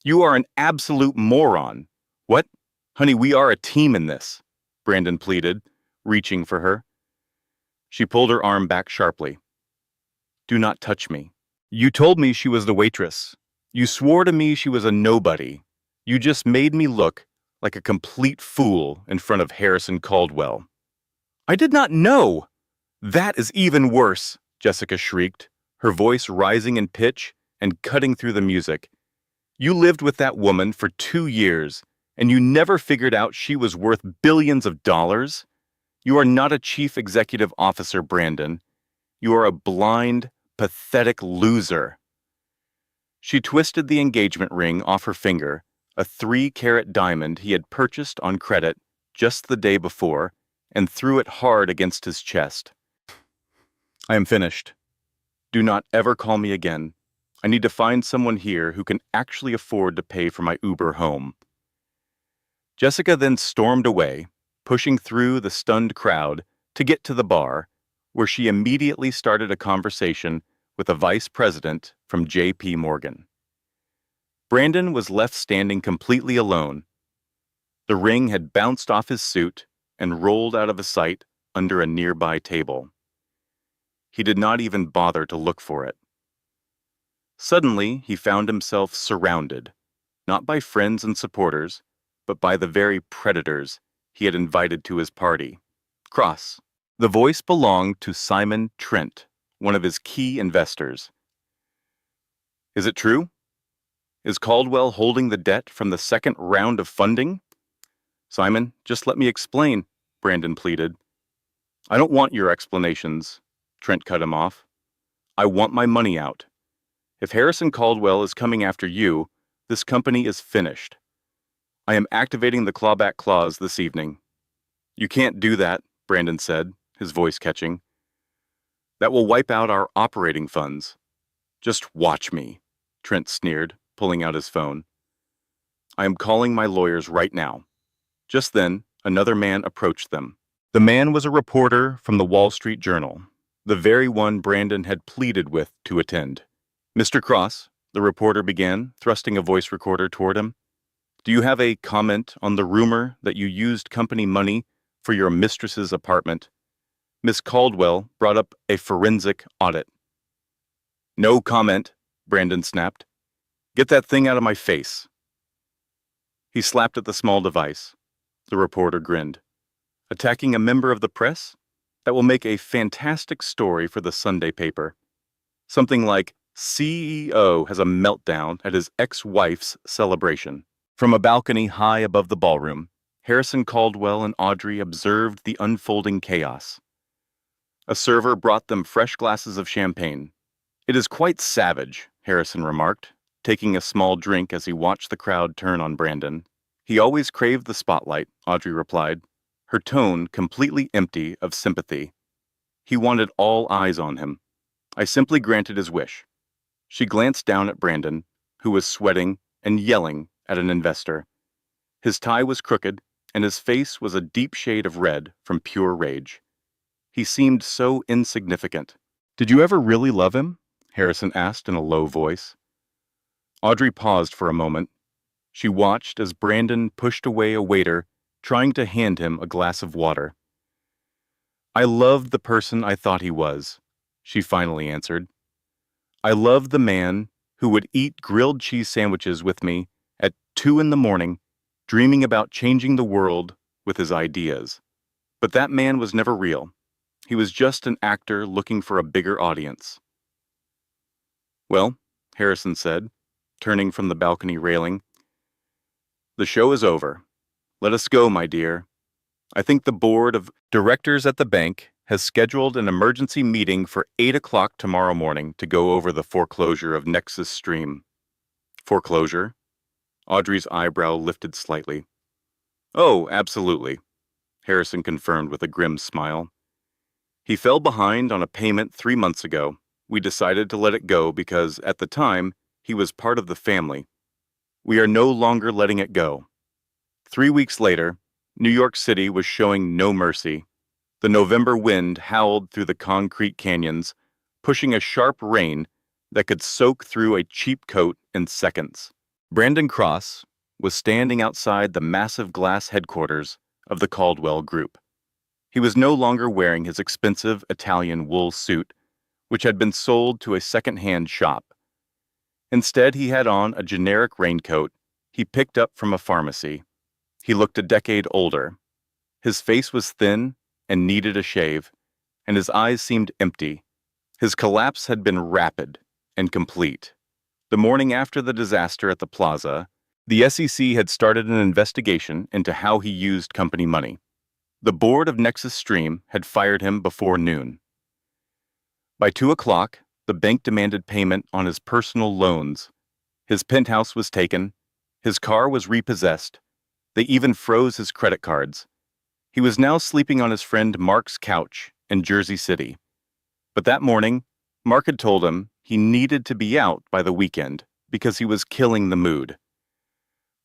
A: "You are an absolute moron." "What? Honey, we are a team in this," Brandon pleaded, reaching for her. She pulled her arm back sharply. "Do not touch me. You told me she was the waitress. You swore to me she was a nobody. You just made me look like a complete fool in front of Harrison Caldwell." "I did not know!" "That is even worse," Jessica shrieked, her voice rising in pitch and cutting through the music. "You lived with that woman for 2 years, and you never figured out she was worth billions of dollars? You are not a chief executive officer, Brandon. You are a blind, pathetic loser." She twisted the engagement ring off her finger, a 3-carat diamond he had purchased on credit just the day before, and threw it hard against his chest. "I am finished. Do not ever call me again. I need to find someone here who can actually afford to pay for my Uber home." Jessica then stormed away, pushing through the stunned crowd to get to the bar, where she immediately started a conversation with a vice president from J.P. Morgan. Brandon was left standing completely alone. The ring had bounced off his suit and rolled out of sight under a nearby table. He did not even bother to look for it. Suddenly, he found himself surrounded, not by friends and supporters, but by the very predators he had invited to his party. Cross. The voice belonged to Simon Trent, one of his key investors. "Is it true? Is Caldwell holding the debt from the second round of funding?" "Simon, just let me explain," Brandon pleaded. "I don't want your explanations," Trent cut him off. "I want my money out. If Harrison Caldwell is coming after you, this company is finished. I am activating the clawback clause this evening." "You can't do that," Brandon said, his voice catching. "That will wipe out our operating funds." "Just watch me," Trent sneered, pulling out his phone. "I am calling my lawyers right now." Just then, another man approached them. The man was a reporter from the Wall Street Journal, the very one Brandon had pleaded with to attend. "Mr. Cross," the reporter began, thrusting a voice recorder toward him, "do you have a comment on the rumor that you used company money for your mistress's apartment? Miss Caldwell brought up a forensic audit." "No comment," Brandon snapped. "Get that thing out of my face." He slapped at the small device. The reporter grinned. "Attacking a member of the press? That will make a fantastic story for the Sunday paper. Something like, 'CEO has a meltdown at his ex-wife's celebration.'" From a balcony high above the ballroom, Harrison Caldwell and Audrey observed the unfolding chaos. A server brought them fresh glasses of champagne. "It is quite savage," Harrison remarked, taking a small drink as he watched the crowd turn on Brandon. "He always craved the spotlight," Audrey replied, her tone completely empty of sympathy. "He wanted all eyes on him. I simply granted his wish." She glanced down at Brandon, who was sweating and yelling at an investor. His tie was crooked, and his face was a deep shade of red from pure rage. He seemed so insignificant. "Did you ever really love him?" Harrison asked in a low voice. Audrey paused for a moment. She watched as Brandon pushed away a waiter trying to hand him a glass of water. "I loved the person I thought he was," she finally answered. "I loved the man who would eat grilled cheese sandwiches with me at 2 in the morning, dreaming about changing the world with his ideas. But that man was never real. He was just an actor looking for a bigger audience. Well, Harrison said, turning from the balcony railing, the show is over. Let us go, my dear. I think the board of directors at the bank has scheduled an emergency meeting for 8 o'clock tomorrow morning to go over the foreclosure of Nexus Stream. Foreclosure? Audrey's eyebrow lifted slightly. Oh, absolutely, Harrison confirmed with a grim smile. He fell behind on a payment 3 months ago. We decided to let it go because, at the time, he was part of the family. We are no longer letting it go. 3 weeks later, New York City was showing no mercy. The November wind howled through the concrete canyons, pushing a sharp rain that could soak through a cheap coat in seconds. Brandon Cross was standing outside the massive glass headquarters of the Caldwell Group. He was no longer wearing his expensive Italian wool suit, which had been sold to a second-hand shop. Instead, he had on a generic raincoat he picked up from a pharmacy. He looked a decade older. His face was thin and needed a shave, and his eyes seemed empty. His collapse had been rapid and complete. The morning after the disaster at the plaza, the SEC had started an investigation into how he used company money. The board of Nexus Stream had fired him before noon. By 2 o'clock, the bank demanded payment on his personal loans. His penthouse was taken. His car was repossessed. They even froze his credit cards. He was now sleeping on his friend Mark's couch in Jersey City. But that morning, Mark had told him he needed to be out by the weekend because he was killing the mood.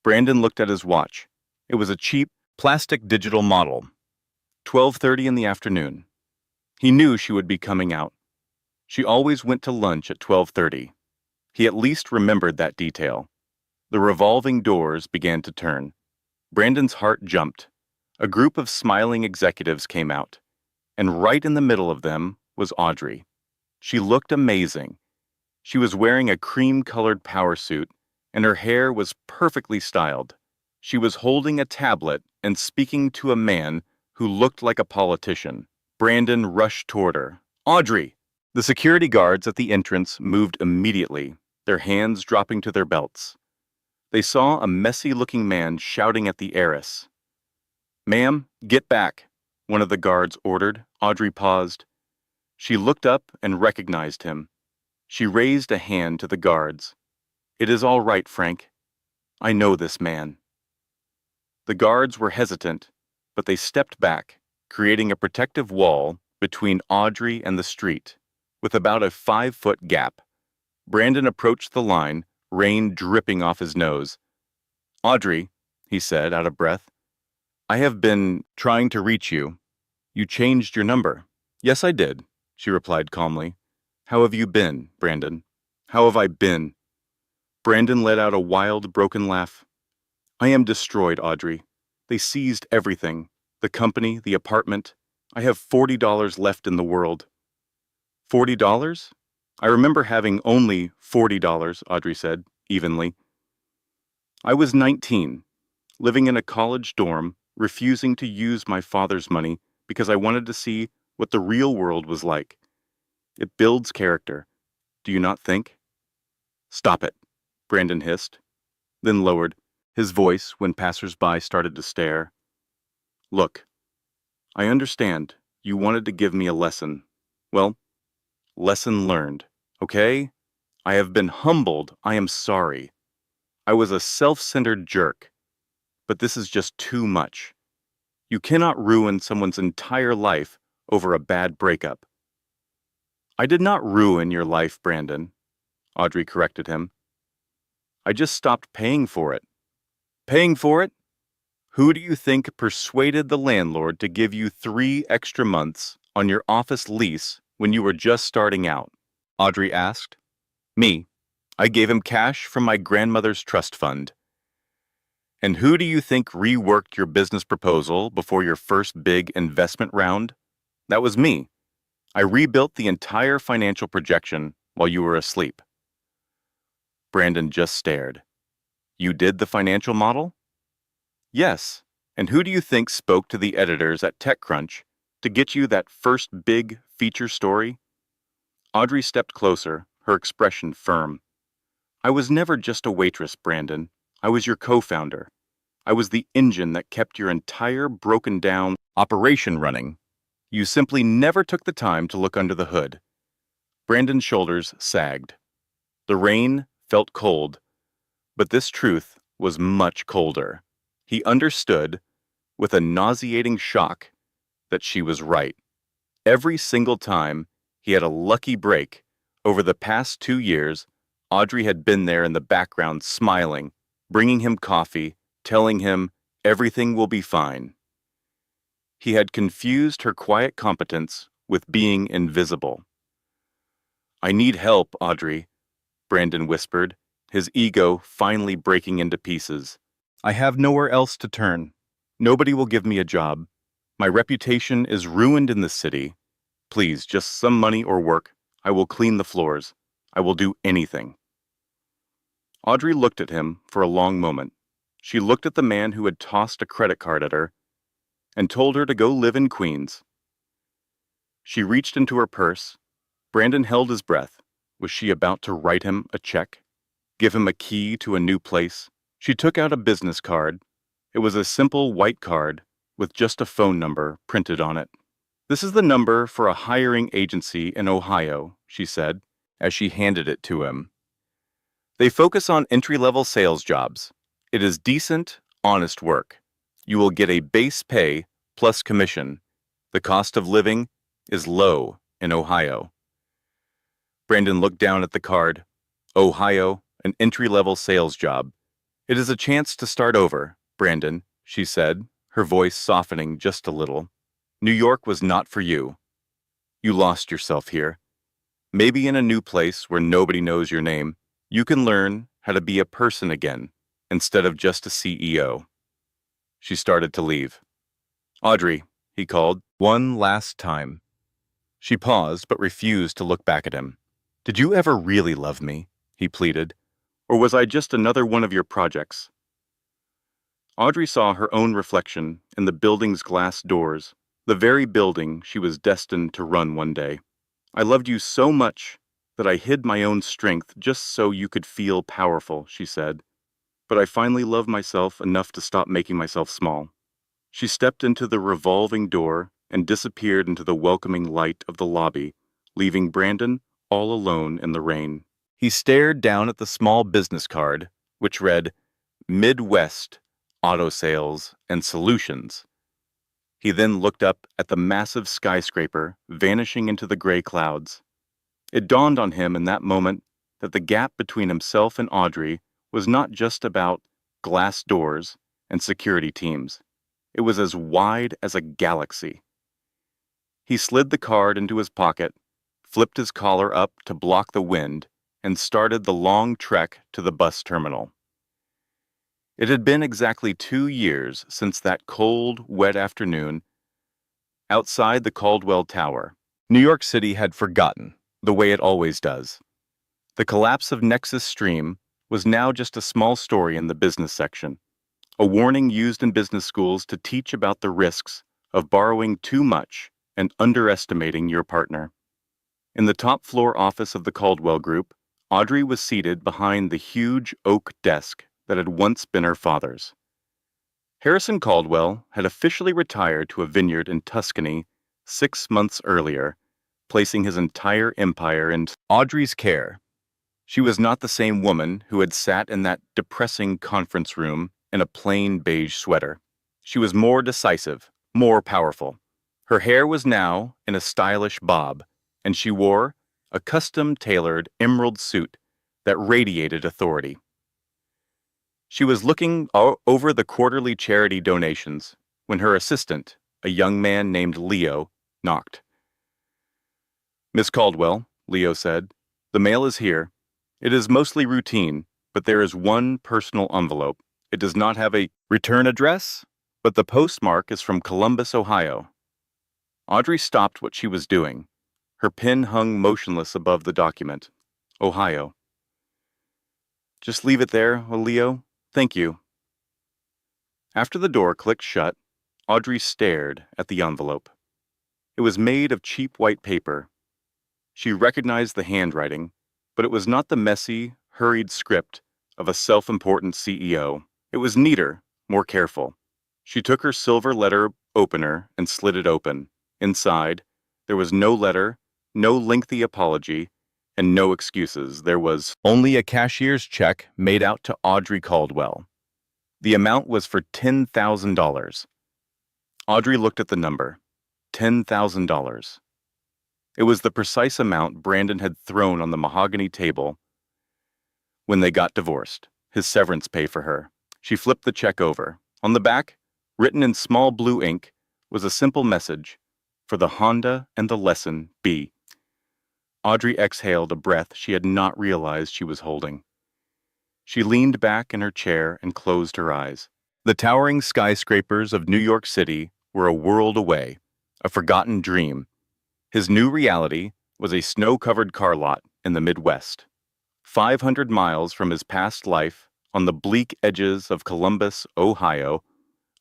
A: Brandon looked at his watch. It was a cheap, plastic digital model. 12:30 in the afternoon. He knew she would be coming out. She always went to lunch at 12:30. He at least remembered that detail. The revolving doors began to turn. Brandon's heart jumped. A group of smiling executives came out, and right in the middle of them was Audrey. She looked amazing. She was wearing a cream-colored power suit, and her hair was perfectly styled. She was holding a tablet and speaking to a man who looked like a politician. Brandon rushed toward her. Audrey! The security guards at the entrance moved immediately, their hands dropping to their belts. They saw a messy-looking man shouting at the heiress. Ma'am, get back, one of the guards ordered. Audrey paused. She looked up and recognized him. She raised a hand to the guards. It is all right, Frank. I know this man. The guards were hesitant, but they stepped back, creating a protective wall between Audrey and the street, with about a 5-foot gap. Brandon approached the line, rain dripping off his nose. Audrey, he said, out of breath, I have been trying to reach you. You changed your number. Yes, I did, she replied calmly. How have you been, Brandon? How have I been? Brandon let out a wild, broken laugh. I am destroyed, Audrey. They seized everything. The company, the apartment. I have $40 left in the world. $40? I remember having only $40, Audrey said, evenly. I was 19, living in a college dorm, refusing to use my father's money because I wanted to see what the real world was like. It builds character. Do you not think? Stop it, Brandon hissed, then lowered his voice when passers-by started to stare. Look, I understand you wanted to give me a lesson. Well, lesson learned, okay? I have been humbled. I am sorry. I was a self-centered jerk. But this is just too much. You cannot ruin someone's entire life over a bad breakup. I did not ruin your life, Brandon, Audrey corrected him. I just stopped paying for it. Paying for it? Who do you think persuaded the landlord to give you 3 extra months on your office lease when you were just starting out? Audrey asked. Me. I gave him cash from my grandmother's trust fund. And who do you think reworked your business proposal before your first big investment round? That was me. I rebuilt the entire financial projection while you were asleep. Brandon just stared. You did the financial model? Yes, And who do you think spoke to the editors at TechCrunch to get you that first big feature story? Audrey stepped closer, her expression firm. I was never just a waitress, Brandon. I was your co-founder. I was the engine that kept your entire broken-down operation running. You simply never took the time to look under the hood. Brandon's shoulders sagged. The rain felt cold, but this truth was much colder. He understood, with a nauseating shock, that she was right. Every single time he had a lucky break, over the past 2 years, Audrey had been there in the background smiling, bringing him coffee, telling him everything will be fine. He had confused her quiet competence with being invisible. I need help, Audrey, Brandon whispered, his ego finally breaking into pieces. I have nowhere else to turn. Nobody will give me a job. My reputation is ruined in the city. Please, just some money or work. I will clean the floors. I will do anything. Audrey looked at him for a long moment. She looked at the man who had tossed a credit card at her and told her to go live in Queens. She reached into her purse. Brandon held his breath. Was she about to write him a check? Give him a key to a new place? She took out a business card. It was a simple white card with just a phone number printed on it. This is the number for a hiring agency in Ohio, she said, as she handed it to him. They focus on entry-level sales jobs. It is decent, honest work. You will get a base pay plus commission. The cost of living is low in Ohio. Brandon looked down at the card. Ohio, an entry-level sales job. It is a chance to start over, Brandon, she said, her voice softening just a little. New York was not for you. You lost yourself here. Maybe in a new place where nobody knows your name, you can learn how to be a person again, instead of just a CEO. She started to leave. Audrey, he called, one last time. She paused but refused to look back at him. Did you ever really love me? He pleaded. Or was I just another one of your projects? Audrey saw her own reflection in the building's glass doors, the very building she was destined to run one day. I loved you so much that I hid my own strength just so you could feel powerful, she said. But I finally loved myself enough to stop making myself small. She stepped into the revolving door and disappeared into the welcoming light of the lobby, leaving Brandon all alone in the rain. He stared down at the small business card, which read, Midwest Auto Sales and Solutions. He then looked up at the massive skyscraper vanishing into the gray clouds. It dawned on him in that moment that the gap between himself and Audrey was not just about glass doors and security teams. It was as wide as a galaxy. He slid the card into his pocket, flipped his collar up to block the wind, and started the long trek to the bus terminal. It had been exactly 2 years since that cold, wet afternoon outside the Caldwell Tower. New York City had forgotten, the way it always does. The collapse of Nexus Stream was now just a small story in the business section, a warning used in business schools to teach about the risks of borrowing too much and underestimating your partner. In the top floor office of the Caldwell Group, Audrey was seated behind the huge oak desk that had once been her father's. Harrison Caldwell had officially retired to a vineyard in Tuscany 6 months earlier, placing his entire empire in Audrey's care. She was not the same woman who had sat in that depressing conference room in a plain beige sweater. She was more decisive, more powerful. Her hair was now in a stylish bob, and she wore a custom-tailored emerald suit that radiated authority. She was looking over the quarterly charity donations when her assistant, a young man named Leo, knocked. Miss Caldwell, Leo said, the mail is here. It is mostly routine, but there is one personal envelope. It does not have a return address, but the postmark is from Columbus, Ohio. Audrey stopped what she was doing. Her pen hung motionless above the document. Ohio. Just leave it there, Leo. Thank you. After the door clicked shut, Audrey stared at the envelope. It was made of cheap white paper. She recognized the handwriting, but it was not the messy, hurried script of a self-important CEO. It was neater, more careful. She took her silver letter opener and slid it open. Inside, there was no letter, no lengthy apology, and no excuses. There was only a cashier's check made out to Audrey Caldwell. The amount was for $10,000. Audrey looked at the number. $10,000. It was the precise amount Brandon had thrown on the mahogany table when they got divorced, his severance pay for her. She flipped the check over. On the back, written in small blue ink, was a simple message, "For the Honda and the lesson B." Audrey exhaled a breath she had not realized she was holding. She leaned back in her chair and closed her eyes. The towering skyscrapers of New York City were a world away, a forgotten dream. His new reality was a snow-covered car lot in the Midwest. 500 miles from his past life, on the bleak edges of Columbus, Ohio,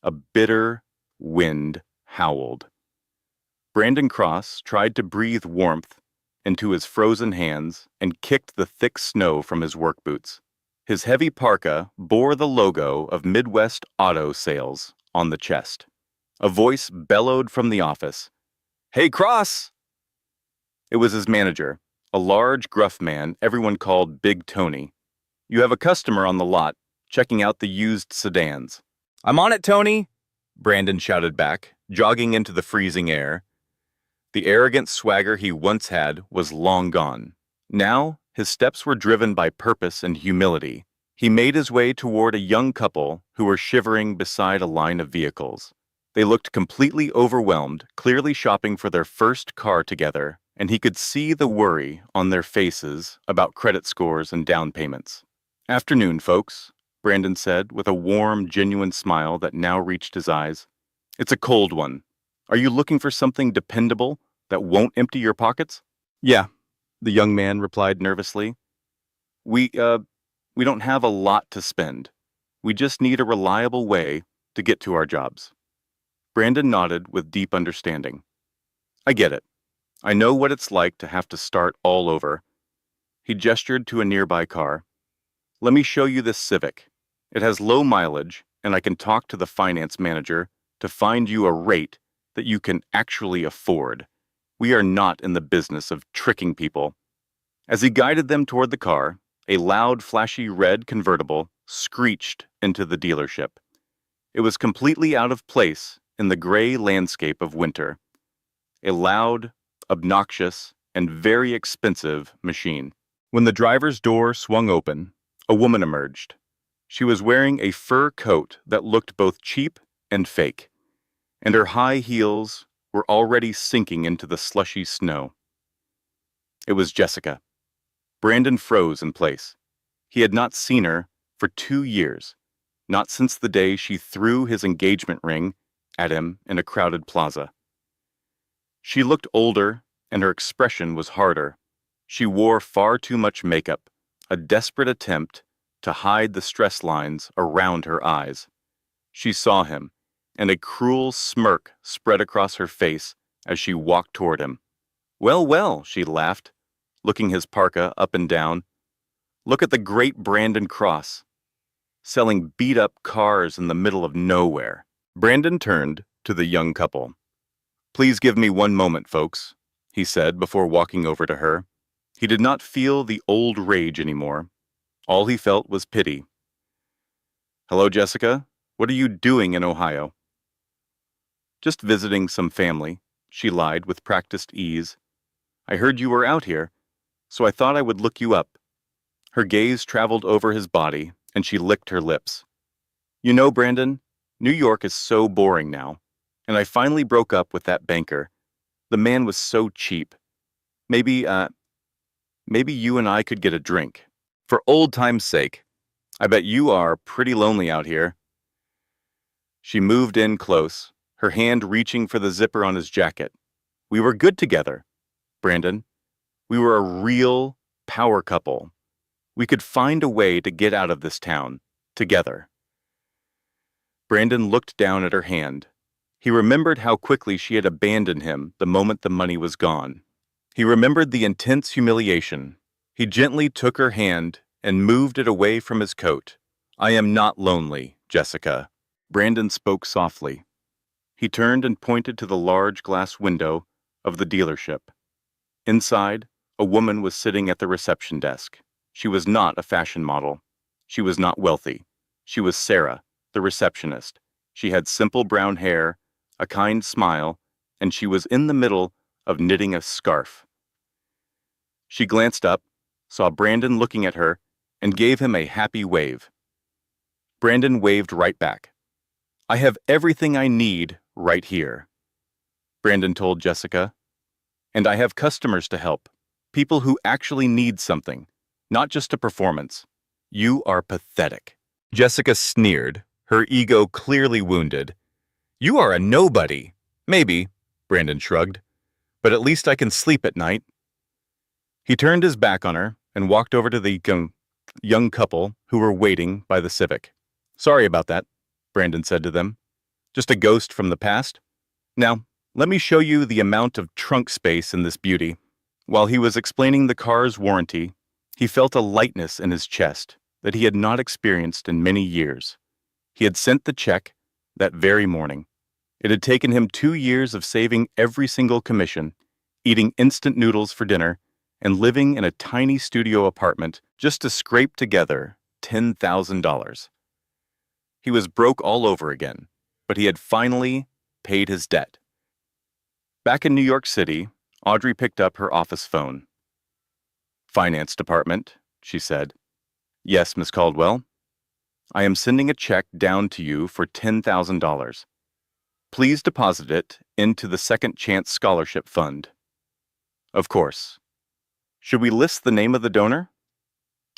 A: a bitter wind howled. Brandon Cross tried to breathe warmth into his frozen hands and kicked the thick snow from his work boots. His heavy parka bore the logo of Midwest Auto Sales on the chest. A voice bellowed from the office, "Hey, Cross!" It was his manager, a large, gruff man everyone called Big Tony. "You have a customer on the lot, checking out the used sedans." "I'm on it, Tony!" Brandon shouted back, jogging into the freezing air. The arrogant swagger he once had was long gone. Now, his steps were driven by purpose and humility. He made his way toward a young couple who were shivering beside a line of vehicles. They looked completely overwhelmed, clearly shopping for their first car together, and he could see the worry on their faces about credit scores and down payments. "Afternoon, folks," Brandon said with a warm, genuine smile that now reached his eyes. "It's a cold one. Are you looking for something dependable that won't empty your pockets?" "Yeah," the young man replied nervously. We don't have a lot to spend. We just need a reliable way to get to our jobs." Brandon nodded with deep understanding. "I get it. I know what it's like to have to start all over." He gestured to a nearby car. "Let me show you this Civic. It has low mileage, and I can talk to the finance manager to find you a rate that you can actually afford. We are not in the business of tricking people." As he guided them toward the car, a loud, flashy red convertible screeched into the dealership. It was completely out of place in the gray landscape of winter. A loud, obnoxious, and very expensive machine. When the driver's door swung open, a woman emerged. She was wearing a fur coat that looked both cheap and fake, and her high heels were already sinking into the slushy snow. It was Jessica. Brandon froze in place. He had not seen her for 2 years, not since the day she threw his engagement ring at him in a crowded plaza. She looked older, and her expression was harder. She wore far too much makeup, a desperate attempt to hide the stress lines around her eyes. She saw him, and a cruel smirk spread across her face as she walked toward him. "Well, well," she laughed, looking his parka up and down. "Look at the great Brandon Cross, selling beat-up cars in the middle of nowhere." Brandon turned to the young couple. "Please give me one moment, folks," he said before walking over to her. He did not feel the old rage anymore. All he felt was pity. "Hello, Jessica. What are you doing in Ohio?" "Just visiting some family," she lied with practiced ease. "I heard you were out here, so I thought I would look you up." Her gaze traveled over his body, and she licked her lips. "You know, Brandon, New York is so boring now, and I finally broke up with that banker. The man was so cheap. Maybe you and I could get a drink. For old time's sake. I bet you are pretty lonely out here." She moved in close, her hand reaching for the zipper on his jacket. "We were good together, Brandon. We were a real power couple. We could find a way to get out of this town, together." Brandon looked down at her hand. He remembered how quickly she had abandoned him the moment the money was gone. He remembered the intense humiliation. He gently took her hand and moved it away from his coat. "I am not lonely, Jessica." Brandon spoke softly. He turned and pointed to the large glass window of the dealership. Inside, a woman was sitting at the reception desk. She was not a fashion model. She was not wealthy. She was Sarah, the receptionist. She had simple brown hair, a kind smile, and she was in the middle of knitting a scarf. She glanced up, saw Brandon looking at her, and gave him a happy wave. Brandon waved right back. "I have everything I need right here," Brandon told Jessica. "And I have customers to help, people who actually need something, not just a performance. You are pathetic." Jessica sneered, her ego clearly wounded. "You are a nobody." "Maybe," Brandon shrugged, "but at least I can sleep at night." He turned his back on her and walked over to the young couple who were waiting by the Civic. "Sorry about that," Brandon said to them. "Just a ghost from the past. Now, let me show you the amount of trunk space in this beauty." While he was explaining the car's warranty, he felt a lightness in his chest that he had not experienced in many years. He had sent the check that very morning. It had taken him 2 years of saving every single commission, eating instant noodles for dinner, and living in a tiny studio apartment just to scrape together $10,000. He was broke all over again, but he had finally paid his debt. Back in New York City, Audrey picked up her office phone. "Finance department," she said. "Yes, Miss Caldwell. I am sending a check down to you for $10,000. Please deposit it into the Second Chance Scholarship Fund." "Of course. Should we list the name of the donor?"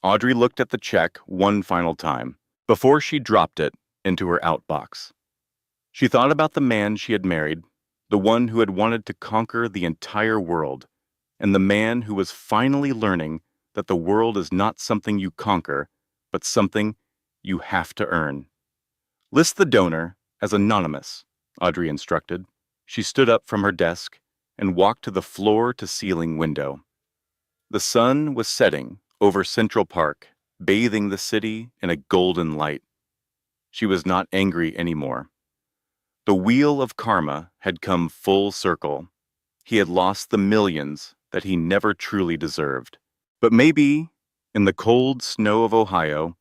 A: Audrey looked at the check one final time before she dropped it into her outbox. She thought about the man she had married, the one who had wanted to conquer the entire world, and the man who was finally learning that the world is not something you conquer, but something you have to earn. "List the donor as anonymous," Audrey instructed. She stood up from her desk and walked to the floor-to-ceiling window. The sun was setting over Central Park, bathing the city in a golden light. She was not angry anymore. The wheel of karma had come full circle. He had lost the millions that he never truly deserved. But maybe, in the cold snow of Ohio,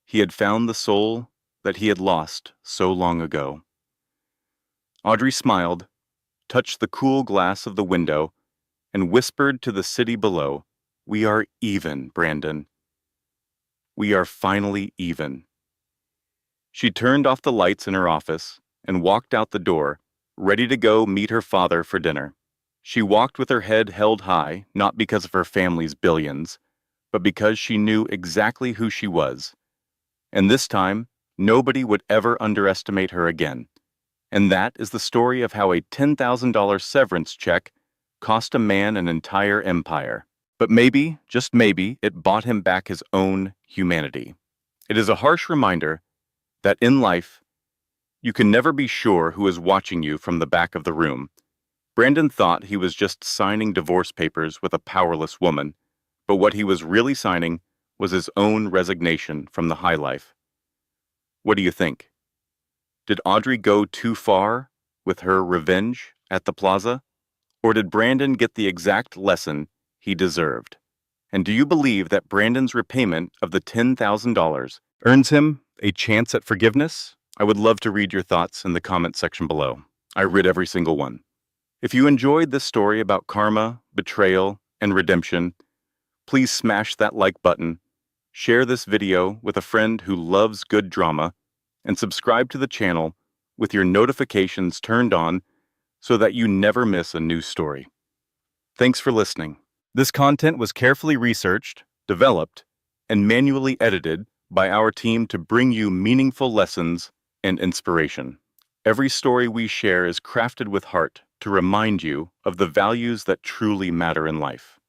A: he had found the soul that he had lost so long ago. Audrey smiled, touched the cool glass of the window, and whispered to the city below, "We are even, Brandon. We are finally even." She turned off the lights in her office and walked out the door, ready to go meet her father for dinner. She walked with her head held high, not because of her family's billions, but because she knew exactly who she was. And this time, nobody would ever underestimate her again. And that is the story of how a $10,000 severance check cost a man an entire empire. But maybe, just maybe, it bought him back his own humanity. It is a harsh reminder that in life, you can never be sure who is watching you from the back of the room. Brandon thought he was just signing divorce papers with a powerless woman, but what he was really signing was his own resignation from the high life. What do you think? Did Audrey go too far with her revenge at the plaza? Or did Brandon get the exact lesson he deserved? And do you believe that Brandon's repayment of the $10,000 earns him a chance at forgiveness? I would love to read your thoughts in the comment section below. I read every single one. If you enjoyed this story about karma, betrayal, and redemption, please smash that like button, share this video with a friend who loves good drama, and subscribe to the channel with your notifications turned on so that you never miss a new story. Thanks for listening. This content was carefully researched, developed, and manually edited by our team to bring you meaningful lessons and inspiration. Every story we share is crafted with heart to remind you of the values that truly matter in life.